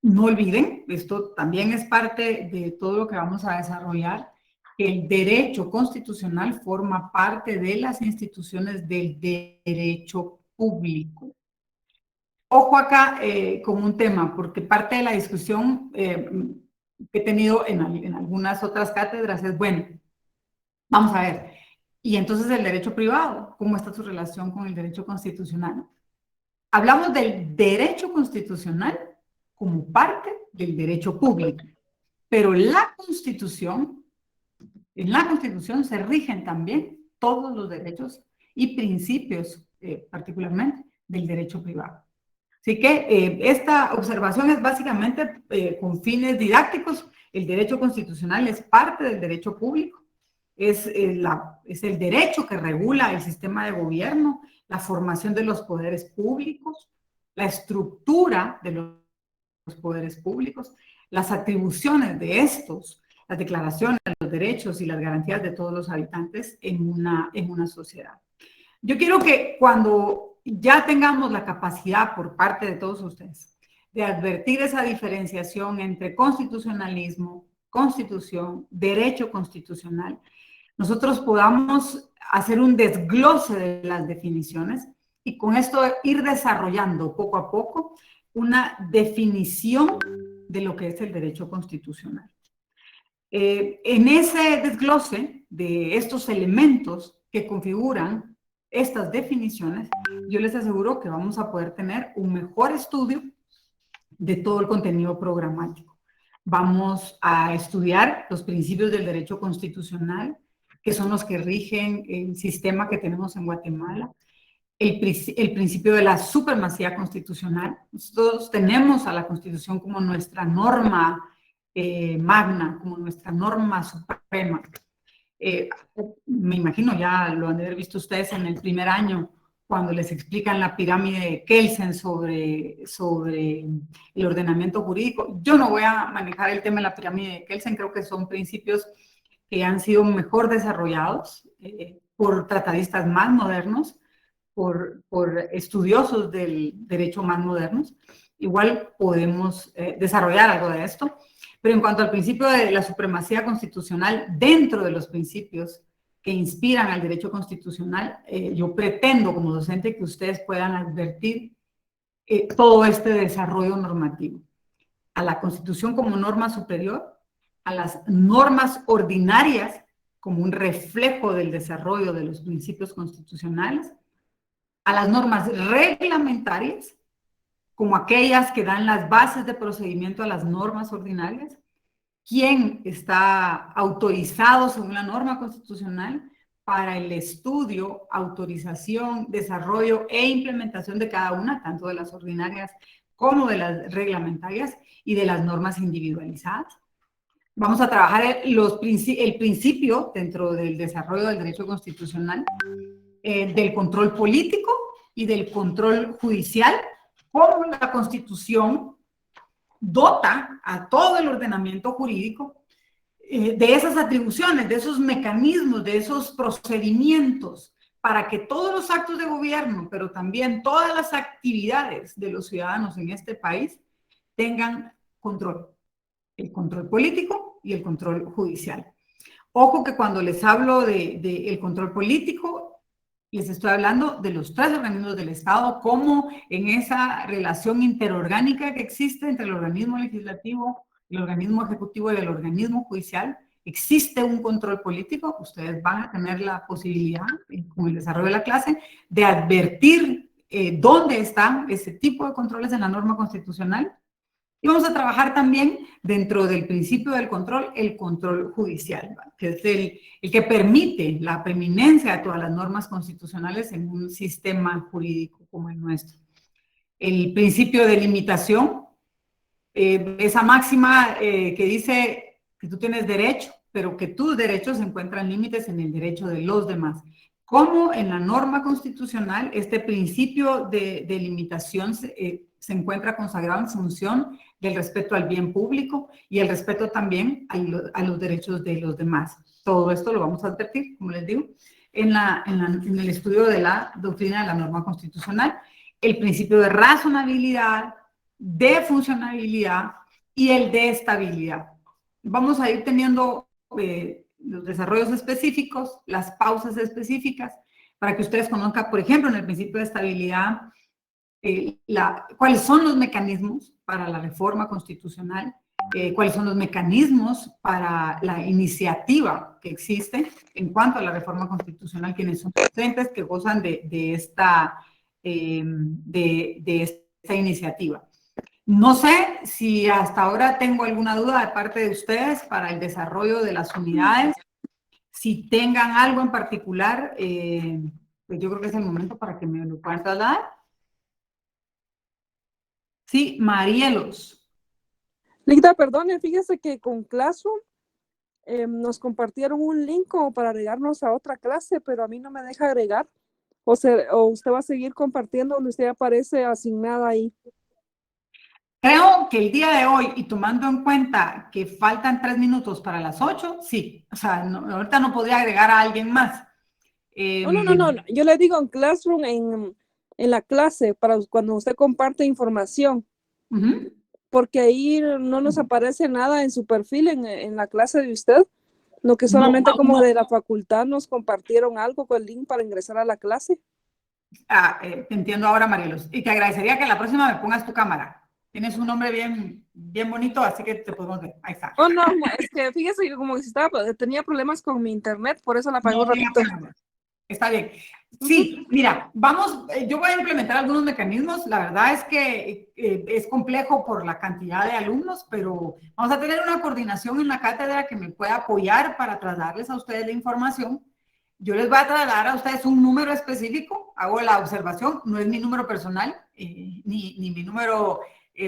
No olviden, esto también es parte de todo lo que vamos a desarrollar, que el derecho constitucional forma parte de las instituciones del derecho público. Ojo acá con un tema, porque parte de la discusión que he tenido en algunas otras cátedras es, bueno, vamos a ver, y entonces el derecho privado, ¿cómo está su relación con el derecho constitucional? Hablamos del derecho constitucional como parte del derecho público, pero la Constitución, en la Constitución se rigen también todos los derechos y principios, particularmente, del derecho privado. Así que esta observación es básicamente con fines didácticos. El derecho constitucional es parte del derecho público, es el derecho que regula el sistema de gobierno, la formación de los poderes públicos, la estructura de los poderes públicos, las atribuciones de estos, las declaraciones de los derechos y las garantías de todos los habitantes en una sociedad. Yo quiero que cuando ya tengamos la capacidad por parte de todos ustedes de advertir esa diferenciación entre constitucionalismo, constitución, derecho constitucional, nosotros podamos hacer un desglose de las definiciones y con esto ir desarrollando poco a poco una definición de lo que es el derecho constitucional. En ese desglose de estos elementos que configuran estas definiciones, yo les aseguro que vamos a poder tener un mejor estudio de todo el contenido programático. Vamos a estudiar los principios del derecho constitucional, que son los que rigen el sistema que tenemos en Guatemala. El principio de la supremacía constitucional. Nosotros tenemos a la Constitución como nuestra norma magna, como nuestra norma suprema. Me imagino, ya lo han de haber visto ustedes en el primer año, cuando les explican la pirámide de Kelsen sobre el ordenamiento jurídico. Yo no voy a manejar el tema de la pirámide de Kelsen, creo que son principios que han sido mejor desarrollados por tratadistas más modernos, por estudiosos del derecho más modernos. Igual podemos desarrollar algo de esto. Pero en cuanto al principio de la supremacía constitucional, dentro de los principios que inspiran al derecho constitucional, yo pretendo como docente que ustedes puedan advertir todo este desarrollo normativo. A la Constitución como norma superior, a las normas ordinarias como un reflejo del desarrollo de los principios constitucionales, a las normas reglamentarias como aquellas que dan las bases de procedimiento a las normas ordinarias, quién está autorizado según la norma constitucional para el estudio, autorización, desarrollo e implementación de cada una, tanto de las ordinarias como de las reglamentarias y de las normas individualizadas. Vamos a trabajar el principio dentro del desarrollo del derecho constitucional del control político y del control judicial, cómo la Constitución dota a todo el ordenamiento jurídico de esas atribuciones, de esos mecanismos, de esos procedimientos, para que todos los actos de gobierno, pero también todas las actividades de los ciudadanos en este país tengan control, el control político y el control judicial. Ojo que cuando les hablo del control político, les estoy hablando de los tres organismos del Estado, como en esa relación interorgánica que existe entre el organismo legislativo, el organismo ejecutivo y el organismo judicial, existe un control político. Ustedes van a tener la posibilidad, con el desarrollo de la clase, de advertir dónde están ese tipo de controles en la norma constitucional. Y vamos a trabajar también dentro del principio del control, el control judicial, que es el que permite la preeminencia de todas las normas constitucionales en un sistema jurídico como el nuestro. El principio de limitación, esa máxima que dice que tú tienes derecho, pero que tus derechos se encuentran límites en el derecho de los demás. Como en la norma constitucional, este principio de limitación se encuentra consagrado en función del respeto al bien público y el respeto también a los derechos de los demás. Todo esto lo vamos a advertir, como les digo, en el estudio de la doctrina de la norma constitucional, el principio de razonabilidad, de funcionabilidad y el de estabilidad. Vamos a ir teniendo los desarrollos específicos, las pausas específicas, para que ustedes conozcan, por ejemplo, en el principio de estabilidad, cuáles son los mecanismos para la reforma constitucional, cuáles son los mecanismos para la iniciativa que existe en cuanto a la reforma constitucional, quienes son docentes que gozan de esta iniciativa. No sé si hasta ahora tengo alguna duda de parte de ustedes para el desarrollo de las unidades. Si tengan algo en particular, pues yo creo que es el momento para que me lo puedan trasladar. Sí, Marielos. Linda, perdone, fíjese que con Classroom nos compartieron un link como para agregarnos a otra clase, pero a mí no me deja agregar. O usted va a seguir compartiendo donde usted aparece asignada ahí. Creo que el día de hoy, y tomando en cuenta que faltan 3 minutos para las 8, sí. O sea, ahorita no podría agregar a alguien más. No. Yo le digo en Classroom, en la clase, para cuando usted comparte información. Porque ahí no nos aparece nada en su perfil, en la clase de usted. No, que solamente como de la facultad nos compartieron algo con el link para ingresar a la clase. Te entiendo ahora, Marielos. Y te agradecería que la próxima me pongas tu cámara. Tienes un nombre bien bonito, así que te podemos ver. Ahí está. No, es que fíjese que como que tenía problemas con mi internet, por eso la apagué un ratito. Está bien. Sí, mira, yo voy a implementar algunos mecanismos. La verdad es que es complejo por la cantidad de alumnos, pero vamos a tener una coordinación en la cátedra que me pueda apoyar para trasladarles a ustedes la información. Yo les voy a trasladar a ustedes un número específico, hago la observación, no es mi número personal ni mi número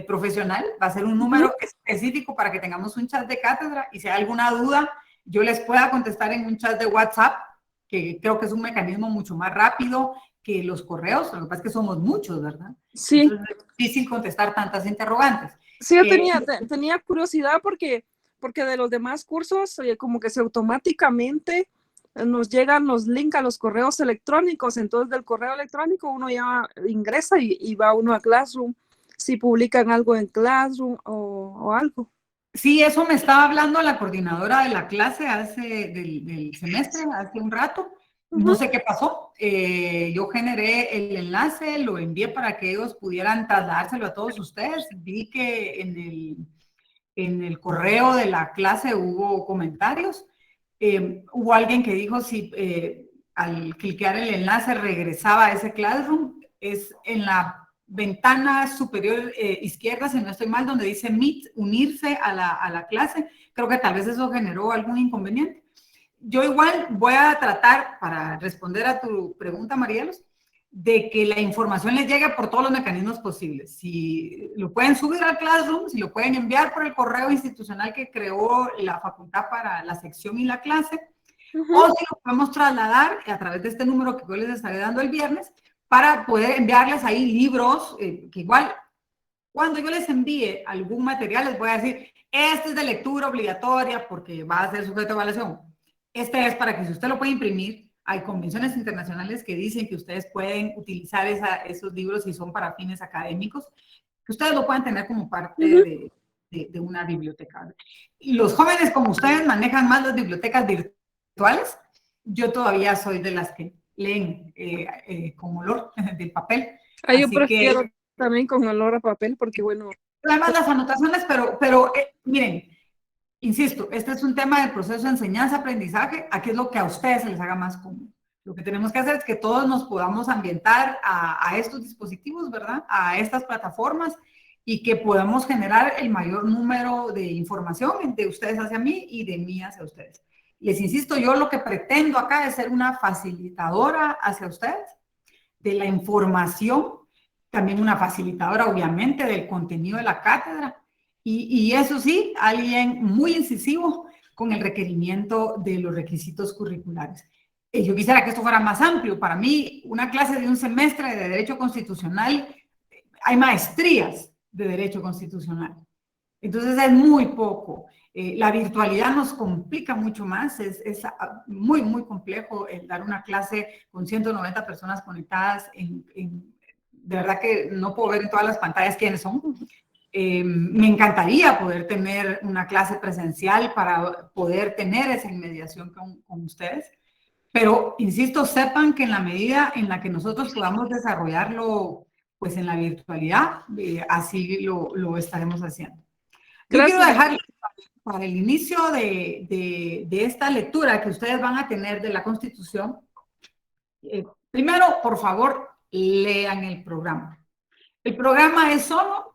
profesional, va a ser un número específico para que tengamos un chat de cátedra y si hay alguna duda, yo les pueda contestar en un chat de WhatsApp, que creo que es un mecanismo mucho más rápido que los correos, lo que pasa es que somos muchos, ¿verdad? Sí. Entonces es difícil contestar tantas interrogantes. Sí, yo tenía curiosidad porque de los demás cursos, como que se automáticamente nos llegan los links a los correos electrónicos, entonces del correo electrónico uno ya ingresa y va uno a Classroom, si publican algo en Classroom o algo. Sí, eso me estaba hablando la coordinadora de la clase del semestre, hace un rato. No sé qué pasó. Yo generé el enlace, lo envié para que ellos pudieran trasladárselo a todos ustedes. Vi que en el correo de la clase hubo comentarios. Hubo alguien que dijo si al cliquear el enlace regresaba a ese Classroom. Es en la ventana superior izquierda, si no estoy mal, donde dice Meet, unirse a la clase. Creo que tal vez eso generó algún inconveniente. Yo igual voy a tratar, para responder a tu pregunta, Marielos, de que la información les llegue por todos los mecanismos posibles. Si lo pueden subir al Classroom, si lo pueden enviar por el correo institucional que creó la facultad para la sección y la clase, o si lo podemos trasladar a través de este número que yo les estaré dando el viernes, para poder enviarles ahí libros, que igual, cuando yo les envíe algún material, les voy a decir, este es de lectura obligatoria porque va a ser sujeto de evaluación. Este es para que si usted lo puede imprimir, hay convenciones internacionales que dicen que ustedes pueden utilizar esos libros si son para fines académicos, que ustedes lo puedan tener como parte de una biblioteca. Y los jóvenes como ustedes manejan más las bibliotecas virtuales. Yo todavía soy de las que leen con olor del papel. Yo prefiero también con olor a papel porque, bueno... Además las anotaciones, pero miren, insisto, este es un tema del proceso de enseñanza-aprendizaje. Aquí es lo que a ustedes se les haga más común. Lo que tenemos que hacer es que todos nos podamos ambientar a estos dispositivos, ¿verdad? A estas plataformas y que podamos generar el mayor número de información de ustedes hacia mí y de mí hacia ustedes. Les insisto, yo lo que pretendo acá es ser una facilitadora hacia ustedes de la información, también una facilitadora, obviamente, del contenido de la cátedra, y eso sí, alguien muy incisivo con el requerimiento de los requisitos curriculares. Yo quisiera que esto fuera más amplio. Para mí, una clase de un semestre de Derecho Constitucional, hay maestrías de Derecho Constitucional. Entonces es muy poco. La virtualidad nos complica mucho más, es muy, muy complejo el dar una clase con 190 personas conectadas. De verdad que no puedo ver en todas las pantallas quiénes son. Me encantaría poder tener una clase presencial para poder tener esa inmediación con ustedes, pero insisto, sepan que en la medida en la que nosotros podamos desarrollarlo pues en la virtualidad, así lo estaremos haciendo. Yo quiero dejar para el inicio de esta lectura que ustedes van a tener de la Constitución. Primero, por favor, lean el programa. El programa es solo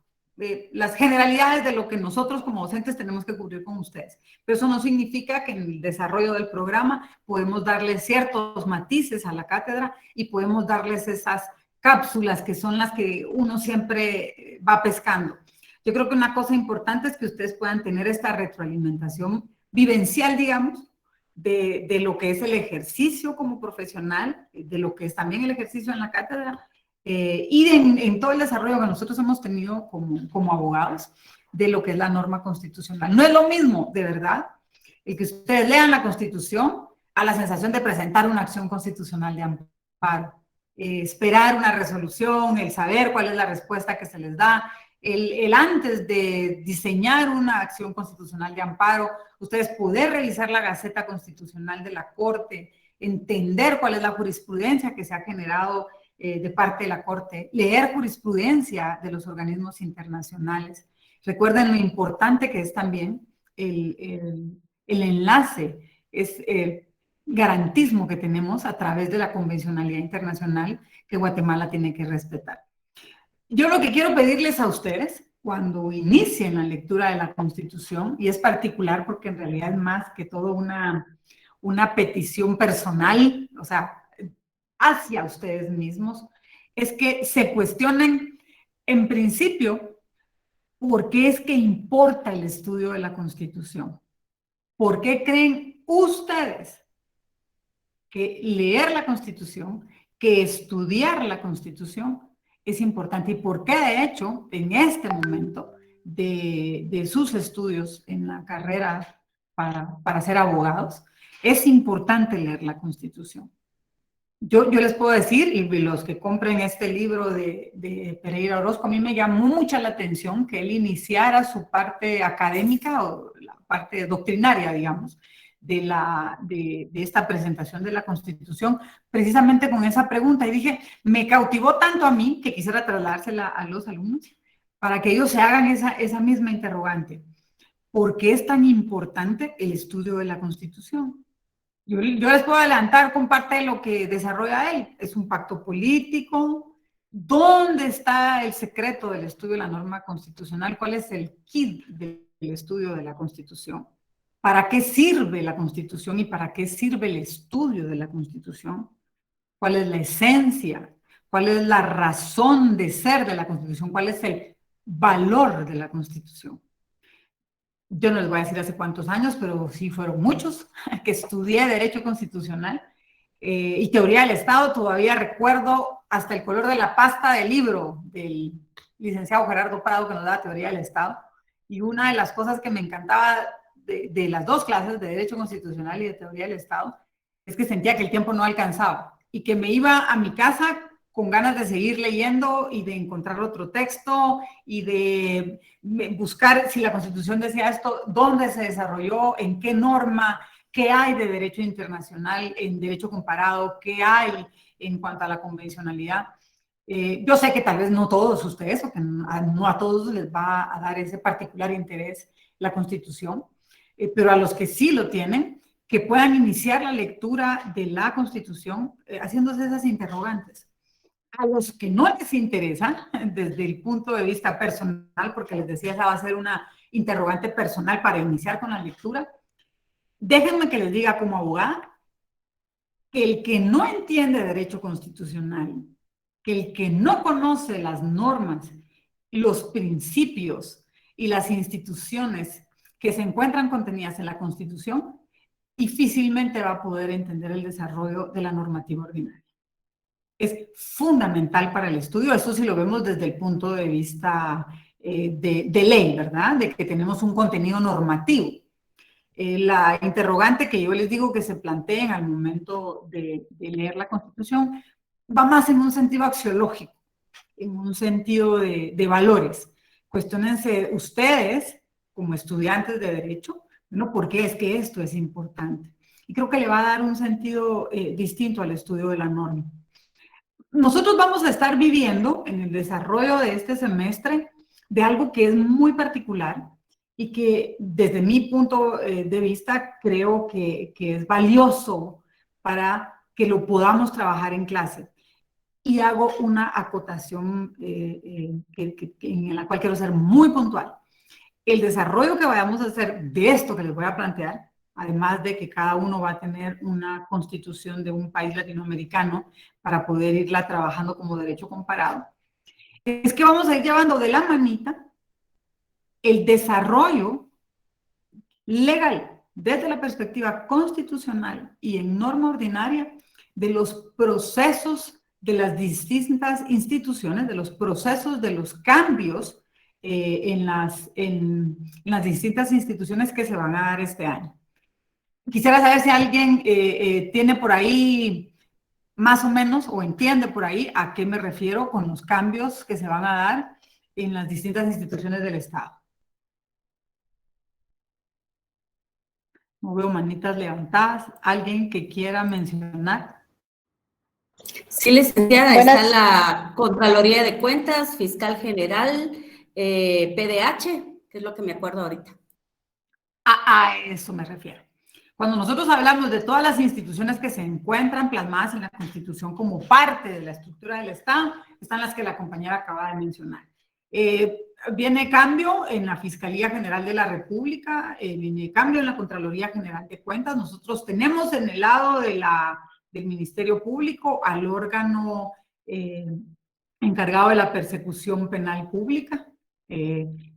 las generalidades de lo que nosotros como docentes tenemos que cubrir con ustedes. Pero eso no significa que en el desarrollo del programa podemos darles ciertos matices a la cátedra y podemos darles esas cápsulas que son las que uno siempre va pescando. Yo creo que una cosa importante es que ustedes puedan tener esta retroalimentación vivencial, digamos, de lo que es el ejercicio como profesional, de lo que es también el ejercicio en la cátedra, y en todo el desarrollo que nosotros hemos tenido como abogados de lo que es la norma constitucional. No es lo mismo, de verdad, el que ustedes lean la Constitución a la sensación de presentar una acción constitucional de amparo, esperar una resolución, el saber cuál es la respuesta que se les da, el antes de diseñar una acción constitucional de amparo, ustedes poder revisar la Gaceta Constitucional de la Corte, entender cuál es la jurisprudencia que se ha generado de parte de la Corte, leer jurisprudencia de los organismos internacionales. Recuerden lo importante que es también el enlace, es garantismo que tenemos a través de la convencionalidad internacional que Guatemala tiene que respetar. Yo lo que quiero pedirles a ustedes, cuando inicien la lectura de la Constitución, y es particular porque en realidad es más que todo una petición personal, o sea, hacia ustedes mismos, es que se cuestionen, en principio, por qué es que importa el estudio de la Constitución. ¿Por qué creen ustedes que leer la Constitución, que estudiar la Constitución es importante? ¿Y por qué, de hecho, en este momento de sus estudios en la carrera para ser abogados, es importante leer la Constitución? Yo les puedo decir, y los que compren este libro de Pereira Orozco, a mí me llamó mucha la atención que él iniciara su parte académica o la parte doctrinaria, digamos, de esta presentación de la Constitución, precisamente con esa pregunta. Y dije, me cautivó tanto a mí que quisiera trasladársela a los alumnos para que ellos se hagan esa misma interrogante. ¿Por qué es tan importante el estudio de la Constitución? Yo les puedo adelantar con parte de lo que desarrolla él. Es un pacto político. ¿Dónde está el secreto del estudio de la norma constitucional? ¿Cuál es el kit del estudio de la Constitución? ¿Para qué sirve la Constitución y para qué sirve el estudio de la Constitución? ¿Cuál es la esencia? ¿Cuál es la razón de ser de la Constitución? ¿Cuál es el valor de la Constitución? Yo no les voy a decir hace cuántos años, pero sí fueron muchos, que estudié Derecho Constitucional y Teoría del Estado. Todavía recuerdo hasta el color de la pasta del libro del licenciado Gerardo Prado que nos daba Teoría del Estado. Y una de las cosas que me encantaba de las dos clases de Derecho Constitucional y de Teoría del Estado es que sentía que el tiempo no alcanzaba y que me iba a mi casa con ganas de seguir leyendo y de encontrar otro texto y de buscar si la Constitución decía esto, dónde se desarrolló, en qué norma, qué hay de derecho internacional, en derecho comparado, qué hay en cuanto a la convencionalidad. Yo sé que tal vez no todos ustedes, porque no a todos les va a dar ese particular interés la Constitución, pero a los que sí lo tienen, que puedan iniciar la lectura de la Constitución haciéndose esas interrogantes. A los que no les interesa, desde el punto de vista personal, porque les decía, esa va a ser una interrogante personal para iniciar con la lectura, déjenme que les diga como abogada que el que no entiende derecho constitucional, que el que no conoce las normas, los principios y las instituciones que se encuentran contenidas en la Constitución, difícilmente va a poder entender el desarrollo de la normativa ordinaria. Es fundamental para el estudio, eso sí lo vemos desde el punto de vista de ley, ¿verdad? De que tenemos un contenido normativo. La interrogante que yo les digo que se planteen al momento de leer la Constitución va más en un sentido axiológico, en un sentido de valores. Cuestiónense ustedes, como estudiantes de Derecho, ¿no? ¿Por qué es que esto es importante? Y creo que le va a dar un sentido distinto al estudio de la norma. Nosotros vamos a estar viviendo en el desarrollo de este semestre de algo que es muy particular y que desde mi punto de vista creo que es valioso para que lo podamos trabajar en clase. Y hago una acotación en la cual quiero ser muy puntual. El desarrollo que vayamos a hacer de esto que les voy a plantear, además de que cada uno va a tener una constitución de un país latinoamericano para poder irla trabajando como derecho comparado, es que vamos a ir llevando de la manita el desarrollo legal desde la perspectiva constitucional y en norma ordinaria de los procesos de las distintas instituciones, de los procesos de los cambios en las distintas instituciones que se van a dar este año. Quisiera saber si alguien tiene por ahí más o menos o entiende por ahí a qué me refiero con los cambios que se van a dar en las distintas instituciones del Estado. No veo manitas levantadas. ¿Alguien que quiera mencionar? Sí, licenciada, está la Contraloría de Cuentas, Fiscal General, PDH, que es lo que me acuerdo ahorita. A eso me refiero. Cuando nosotros hablamos de todas las instituciones que se encuentran plasmadas en la Constitución como parte de la estructura del Estado, están las que la compañera acaba de mencionar. Viene cambio en la Fiscalía General de la República, viene cambio en la Contraloría General de Cuentas. Nosotros tenemos en el lado del Ministerio Público al órgano encargado de la persecución penal pública.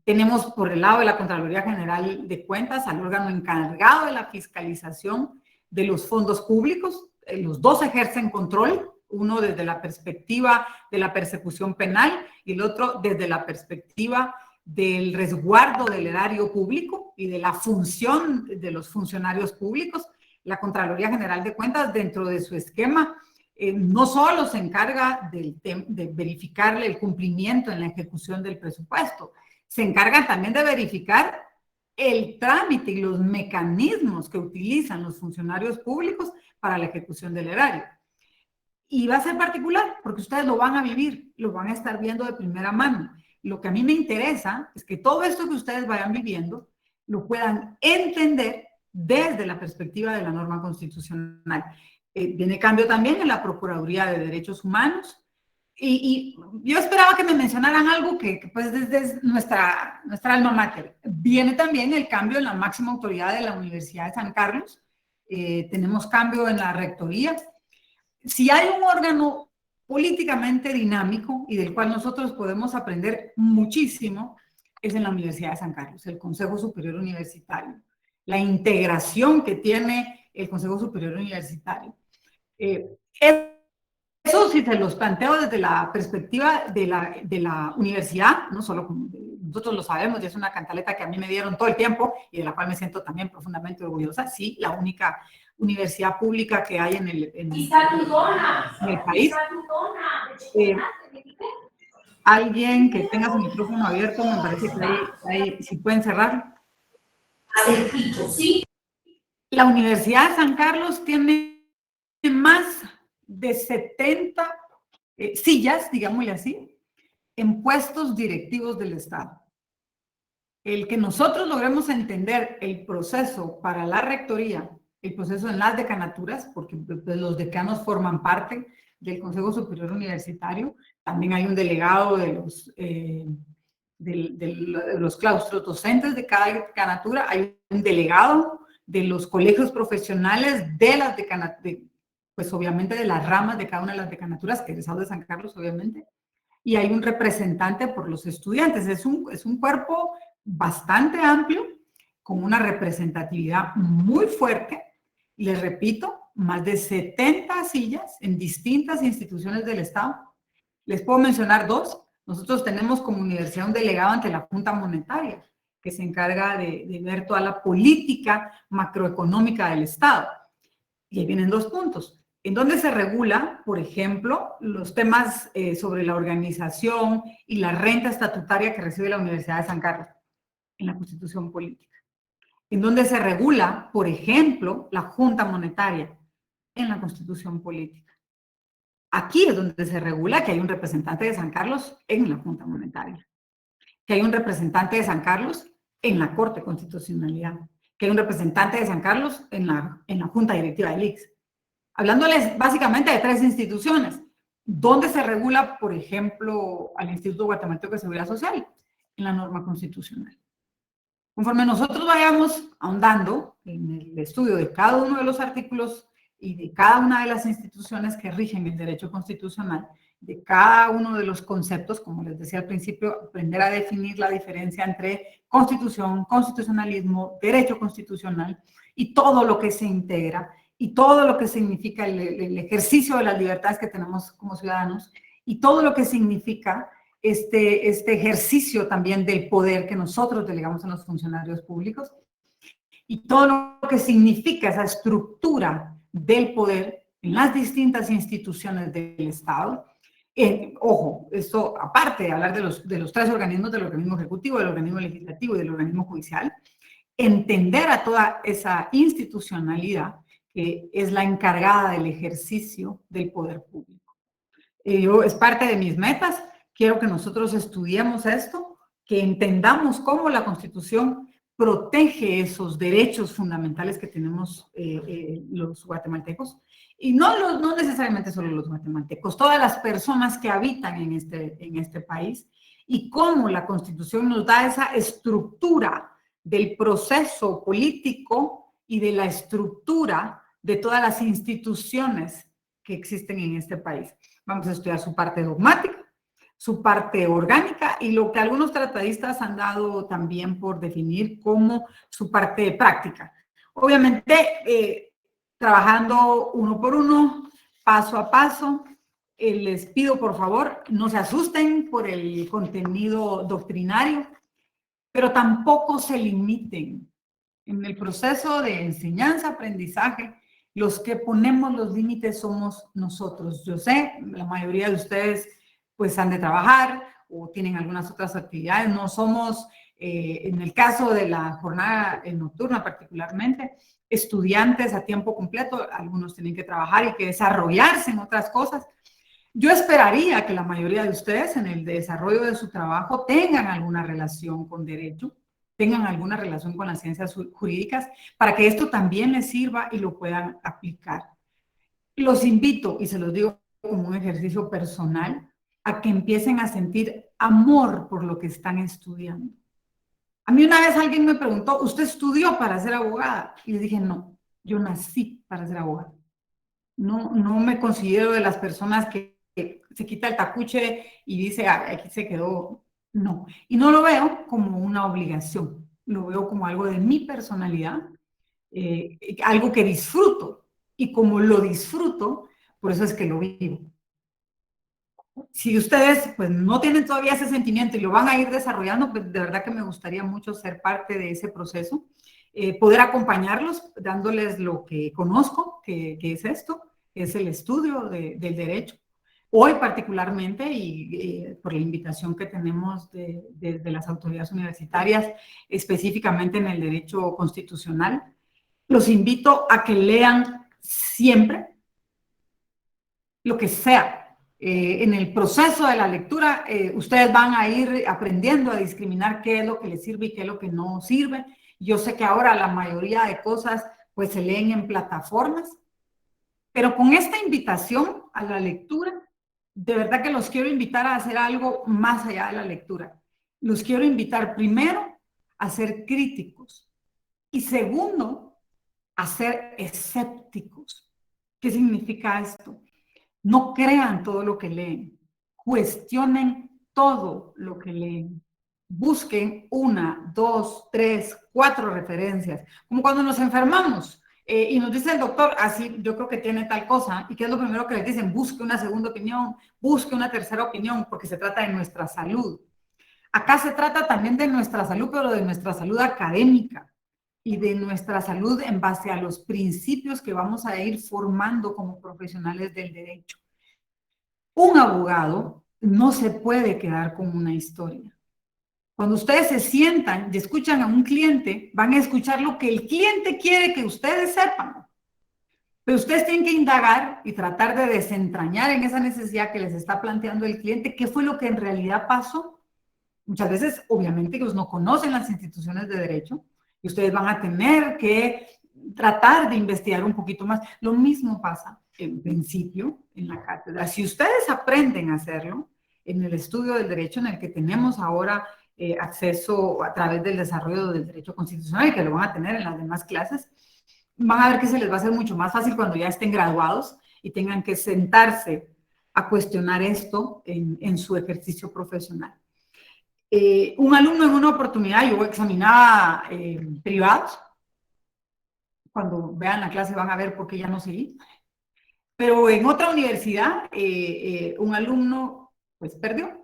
Tenemos por el lado de la Contraloría General de Cuentas al órgano encargado de la fiscalización de los fondos públicos. Los dos ejercen control, uno desde la perspectiva de la persecución penal y el otro desde la perspectiva del resguardo del erario público y de la función de los funcionarios públicos. La Contraloría General de Cuentas, dentro de su esquema, no solo se encarga de verificar el cumplimiento en la ejecución del presupuesto, se encarga también de verificar el trámite y los mecanismos que utilizan los funcionarios públicos para la ejecución del erario. Y va a ser particular, porque ustedes lo van a vivir, lo van a estar viendo de primera mano. Lo que a mí me interesa es que todo esto que ustedes vayan viviendo lo puedan entender desde la perspectiva de la norma constitucional. Viene cambio también en la Procuraduría de Derechos Humanos. Y yo esperaba que me mencionaran algo que pues desde nuestra alma mater. Viene también el cambio en la máxima autoridad de la Universidad de San Carlos. Tenemos cambio en la rectoría. Si hay un órgano políticamente dinámico y del cual nosotros podemos aprender muchísimo, es en la Universidad de San Carlos, el Consejo Superior Universitario. La integración que tiene el Consejo Superior Universitario. Eso si se los planteo desde la perspectiva de la universidad, no solo como nosotros lo sabemos, y es una cantaleta que a mí me dieron todo el tiempo y de la cual me siento también profundamente orgullosa, sí, la única universidad pública que hay en el país. Alguien que tenga su micrófono abierto, me parece que si pueden cerrar. La Universidad de San Carlos tiene más de 70 sillas, digámosle así, en puestos directivos del Estado. El que nosotros logremos entender el proceso para la rectoría, el proceso en las decanaturas, porque pues, los decanos forman parte del Consejo Superior Universitario, también hay un delegado de los claustros docentes de cada decanatura, hay un delegado de los colegios profesionales de las decanaturas, pues obviamente de las ramas de cada una de las decanaturas, egresados de San Carlos, obviamente, y hay un representante por los estudiantes. Es un cuerpo bastante amplio, con una representatividad muy fuerte. Les repito, más de 70 sillas en distintas instituciones del Estado. Les puedo mencionar dos. Nosotros tenemos como universidad un delegado ante la Junta Monetaria, que se encarga de ver toda la política macroeconómica del Estado. Y ahí vienen dos puntos. En donde se regula, por ejemplo, los temas sobre la organización y la renta estatutaria que recibe la Universidad de San Carlos en la Constitución Política. En donde se regula, por ejemplo, la Junta Monetaria en la Constitución Política. Aquí es donde se regula que hay un representante de San Carlos en la Junta Monetaria, que hay un representante de San Carlos en la Corte de Constitucionalidad, que hay un representante de San Carlos en la Junta Directiva del ICS. Hablándoles básicamente de tres instituciones. ¿Dónde se regula, por ejemplo, al Instituto Guatemalteco de Seguridad Social? En la norma constitucional. Conforme nosotros vayamos ahondando en el estudio de cada uno de los artículos y de cada una de las instituciones que rigen el derecho constitucional, de cada uno de los conceptos, como les decía al principio, aprender a definir la diferencia entre constitución, constitucionalismo, derecho constitucional y todo lo que se integra y todo lo que significa el ejercicio de las libertades que tenemos como ciudadanos y todo lo que significa este ejercicio también del poder que nosotros delegamos a los funcionarios públicos y todo lo que significa esa estructura del poder en las distintas instituciones del Estado. Ojo, esto aparte de hablar de los tres organismos, del organismo ejecutivo, del organismo legislativo y del organismo judicial, entender a toda esa institucionalidad que es la encargada del ejercicio del poder público. Es parte de mis metas. Quiero que nosotros estudiemos esto, que entendamos cómo la Constitución protege esos derechos fundamentales que tenemos los guatemaltecos, y no necesariamente solo los guatemaltecos, todas las personas que habitan en este país, y cómo la Constitución nos da esa estructura del proceso político y de la estructura de todas las instituciones que existen en este país. Vamos a estudiar su parte dogmática, su parte orgánica y lo que algunos tratadistas han dado también por definir como su parte práctica. Obviamente, trabajando uno por uno, paso a paso. Les pido, por favor, no se asusten por el contenido doctrinario, pero tampoco se limiten. En el proceso de enseñanza-aprendizaje, los que ponemos los límites somos nosotros. Yo sé, la mayoría de ustedes pues han de trabajar o tienen algunas otras actividades. No somos, en el caso de la jornada nocturna particularmente, estudiantes a tiempo completo. Algunos tienen que trabajar y que desarrollarse en otras cosas. Yo esperaría que la mayoría de ustedes en el desarrollo de su trabajo tengan alguna relación con derecho, tengan alguna relación con las ciencias jurídicas, para que esto también les sirva y lo puedan aplicar. Los invito, y se los digo como un ejercicio personal, a que empiecen a sentir amor por lo que están estudiando. A mí una vez alguien me preguntó, ¿usted estudió para ser abogada? Y le dije, no, yo nací para ser abogada. No me considero de las personas que se quita el tacuche y dice, aquí se quedó. No, y no lo veo como una obligación, lo veo como algo de mi personalidad, algo que disfruto, y como lo disfruto, por eso es que lo vivo. Si ustedes pues no tienen todavía ese sentimiento y lo van a ir desarrollando, pues de verdad que me gustaría mucho ser parte de ese proceso, poder acompañarlos dándoles lo que conozco, que es esto, es el estudio del derecho. Hoy particularmente, y por la invitación que tenemos de las autoridades universitarias, específicamente en el derecho constitucional, los invito a que lean siempre lo que sea. En el proceso de la lectura, ustedes van a ir aprendiendo a discriminar qué es lo que les sirve y qué es lo que no sirve. Yo sé que ahora la mayoría de cosas pues se leen en plataformas, pero con esta invitación a la lectura, de verdad que los quiero invitar a hacer algo más allá de la lectura. Los quiero invitar primero a ser críticos y segundo, a ser escépticos. ¿Qué significa esto? No crean todo lo que leen, cuestionen todo lo que leen. Busquen 1, 2, 3, 4 referencias. Como cuando nos enfermamos y nos dice el doctor, así yo creo que tiene tal cosa, y ¿qué es lo primero que les dicen? Busque una segunda opinión, busque una tercera opinión, porque se trata de nuestra salud. Acá se trata también de nuestra salud, pero de nuestra salud académica y de nuestra salud en base a los principios que vamos a ir formando como profesionales del derecho. Un abogado no se puede quedar con una historia. Cuando ustedes se sientan y escuchan a un cliente, van a escuchar lo que el cliente quiere que ustedes sepan. Pero ustedes tienen que indagar y tratar de desentrañar en esa necesidad que les está planteando el cliente, qué fue lo que en realidad pasó. Muchas veces, obviamente, ellos no conocen las instituciones de derecho y ustedes van a tener que tratar de investigar un poquito más. Lo mismo pasa, en principio, en la cátedra. Si ustedes aprenden a hacerlo en el estudio del derecho en el que tenemos ahora acceso a través del desarrollo del derecho constitucional y que lo van a tener en las demás clases, van a ver que se les va a hacer mucho más fácil cuando ya estén graduados y tengan que sentarse a cuestionar esto en su ejercicio profesional. Un alumno en una oportunidad, yo examinaba privados, cuando vean la clase van a ver por qué ya no seguí, pero en otra universidad un alumno pues perdió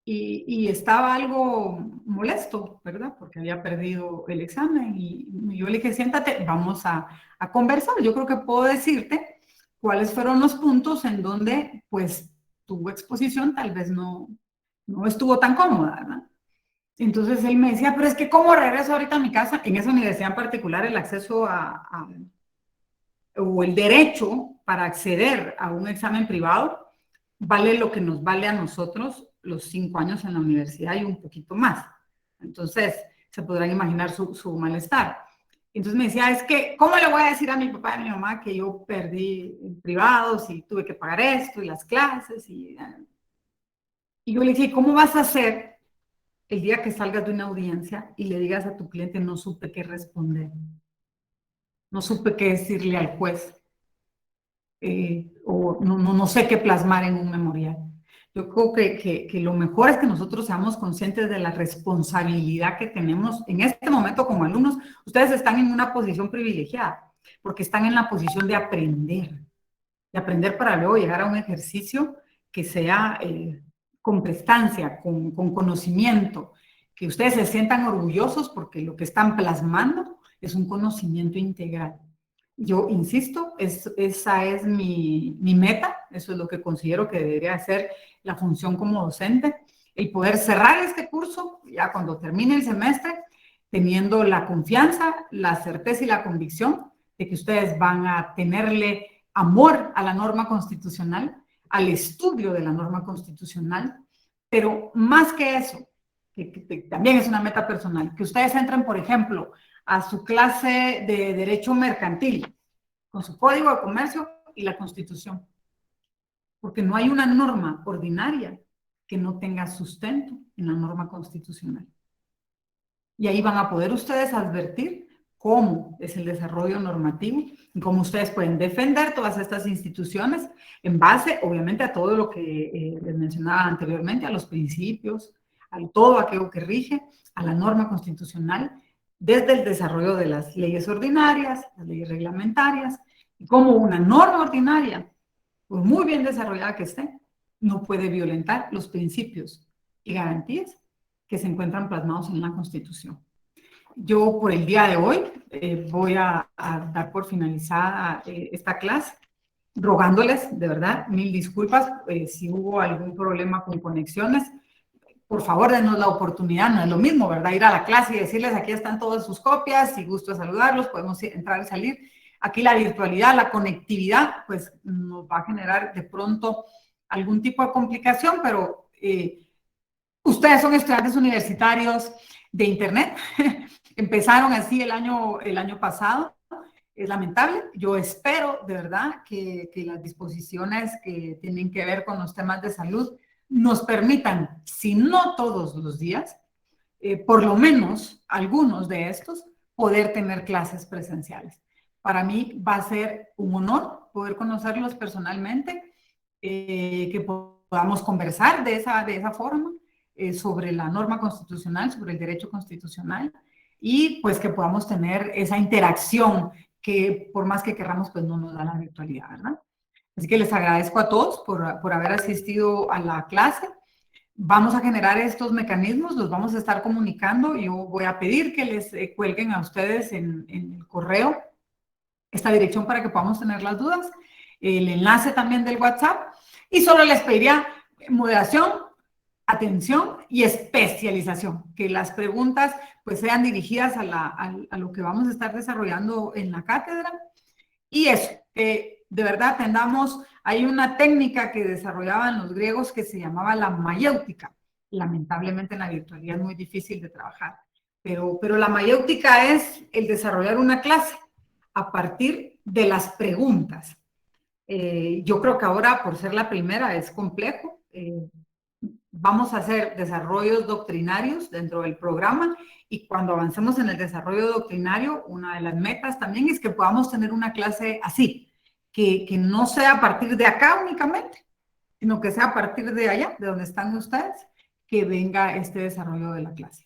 y estaba algo molesto, ¿verdad? Porque había perdido el examen y yo le dije, siéntate, vamos a conversar. Yo creo que puedo decirte cuáles fueron los puntos en donde pues tu exposición tal vez no estuvo tan cómoda, ¿verdad? Entonces él me decía, pero es que ¿cómo regreso ahorita a mi casa? En esa universidad en particular el acceso o el derecho para acceder a un examen privado vale lo que nos vale a nosotros los 5 años en la universidad y un poquito más. Entonces, se podrán imaginar su malestar. Entonces me decía, es que, ¿cómo le voy a decir a mi papá y a mi mamá que yo perdí privados y tuve que pagar esto y las clases? Y yo le dije, ¿cómo vas a hacer el día que salgas de una audiencia y le digas a tu cliente, no supe qué responder, no supe qué decirle al juez, o no sé qué plasmar en un memorial? Yo creo que lo mejor es que nosotros seamos conscientes de la responsabilidad que tenemos en este momento como alumnos. Ustedes están en una posición privilegiada, porque están en la posición de aprender para luego llegar a un ejercicio que sea con prestancia, con conocimiento, que ustedes se sientan orgullosos porque lo que están plasmando es un conocimiento integral. Yo insisto, esa es mi meta, eso es lo que considero que debería ser la función como docente, el poder cerrar este curso ya cuando termine el semestre, teniendo la confianza, la certeza y la convicción de que ustedes van a tenerle amor a la norma constitucional, al estudio de la norma constitucional, pero más que eso, que también es una meta personal, que ustedes entren, por ejemplo, a su clase de Derecho Mercantil, con su Código de Comercio y la Constitución. Porque no hay una norma ordinaria que no tenga sustento en la norma constitucional. Y ahí van a poder ustedes advertir cómo es el desarrollo normativo y cómo ustedes pueden defender todas estas instituciones en base, obviamente, a todo lo que les mencionaba anteriormente, a los principios, a todo aquello que rige, a la norma constitucional, desde el desarrollo de las leyes ordinarias, las leyes reglamentarias, y cómo una norma ordinaria, por muy bien desarrollada que esté, no puede violentar los principios y garantías que se encuentran plasmados en la Constitución. Yo por el día de hoy voy a dar por finalizada esta clase, rogándoles de verdad 1000 disculpas si hubo algún problema con conexiones. Por favor, denos la oportunidad, no es lo mismo, ¿verdad? Ir a la clase y decirles, aquí están todas sus copias, si gusto saludarlos, podemos entrar y salir. Aquí la virtualidad, la conectividad, pues nos va a generar de pronto algún tipo de complicación, pero ustedes son estudiantes universitarios de Internet, empezaron así el año pasado, es lamentable. Yo espero de verdad que las disposiciones que tienen que ver con los temas de salud nos permitan, si no todos los días, por lo menos algunos de estos, poder tener clases presenciales. Para mí va a ser un honor poder conocerlos personalmente, que podamos conversar de esa forma sobre la norma constitucional, sobre el derecho constitucional, y pues que podamos tener esa interacción que por más que querramos, pues no nos da la virtualidad, ¿verdad? Así que les agradezco a todos por haber asistido a la clase. Vamos a generar estos mecanismos, los vamos a estar comunicando. Yo voy a pedir que les cuelguen a ustedes en el correo esta dirección para que podamos tener las dudas, el enlace también del WhatsApp, y solo les pediría moderación, atención y especialización, que las preguntas pues sean dirigidas a lo que vamos a estar desarrollando en la cátedra. Y eso, de verdad hay una técnica que desarrollaban los griegos que se llamaba la mayéutica. Lamentablemente en la virtualidad es muy difícil de trabajar, pero la mayéutica es el desarrollar una clase a partir de las preguntas. Yo creo que ahora, por ser la primera, es complejo. Vamos a hacer desarrollos doctrinarios dentro del programa, y cuando avancemos en el desarrollo doctrinario, una de las metas también es que podamos tener una clase así, que no sea a partir de acá únicamente, sino que sea a partir de allá, de donde están ustedes, que venga este desarrollo de la clase.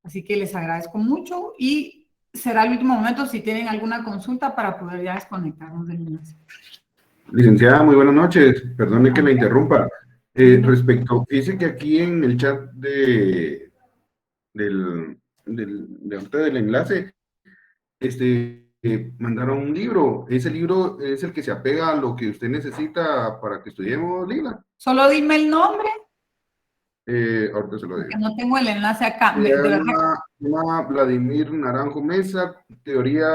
Así que les agradezco mucho y será el último momento si tienen alguna consulta para poder ya desconectarnos del enlace. Licenciada, muy buenas noches. Perdone que la interrumpa. Dice que aquí en el chat del enlace, mandaron un libro. ¿Ese libro es el que se apega a lo que usted necesita para que estudiemos, Lila? Solo dime el nombre. Ahorita se lo digo. Porque no tengo el enlace acá. Se llama Vladimir Naranjo Mesa, Teoría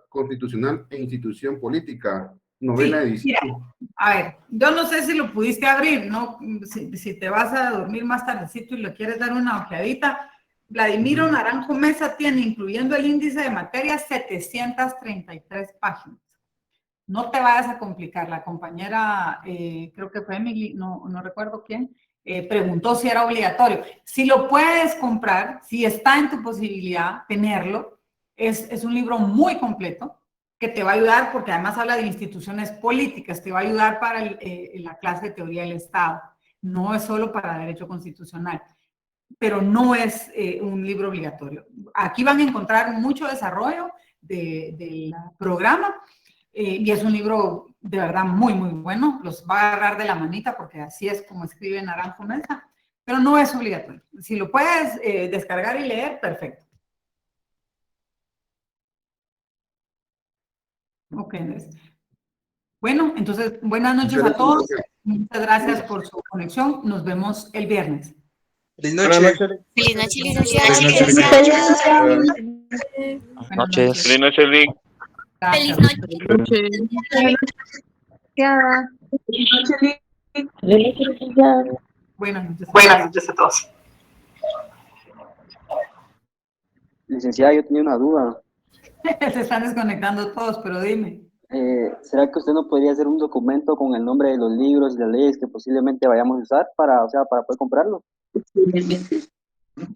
Constitucional e Institución Política, novena edición. Mira, a ver, yo no sé si lo pudiste abrir, ¿no? Si te vas a dormir más tardecito y le quieres dar una ojeadita, Vladimiro Naranjo Mesa tiene, incluyendo el índice de materias, 733 páginas. No te vayas a complicar. La compañera, creo que fue Emily, no recuerdo quién, preguntó si era obligatorio. Si lo puedes comprar, si está en tu posibilidad tenerlo, es un libro muy completo que te va a ayudar, porque además habla de instituciones políticas, te va a ayudar para la clase de teoría del Estado. No es solo para derecho constitucional, pero no es un libro obligatorio. Aquí van a encontrar mucho desarrollo del programa, y es un libro de verdad muy, muy bueno. Los va a agarrar de la manita porque así es como escribe Naranjo Mesa, pero no es obligatorio. Si lo puedes descargar y leer, perfecto. Ok, Andrés. Bueno, entonces, buenas noches a todos. Muchas gracias por su conexión. Nos vemos el viernes. Feliz noche. Feliz noche, licenciada. Buenas noches. Feliz noche, Lick. Feliz Gracias. noche. Buenas noches. Buenas noches a todos. Licenciada, yo tenía una duda. Se están desconectando todos, pero dime. ¿Será que usted no podría hacer un documento con el nombre de los libros y las leyes que posiblemente vayamos a usar para poder comprarlo?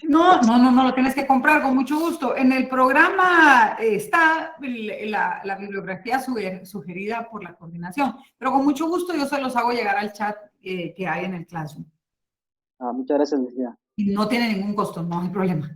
No, lo tienes que comprar con mucho gusto. En el programa está la bibliografía sugerida por la coordinación, pero con mucho gusto yo se los hago llegar al chat que hay en el Classroom. Muchas gracias, licenciada. Y no tiene ningún costo, no hay problema.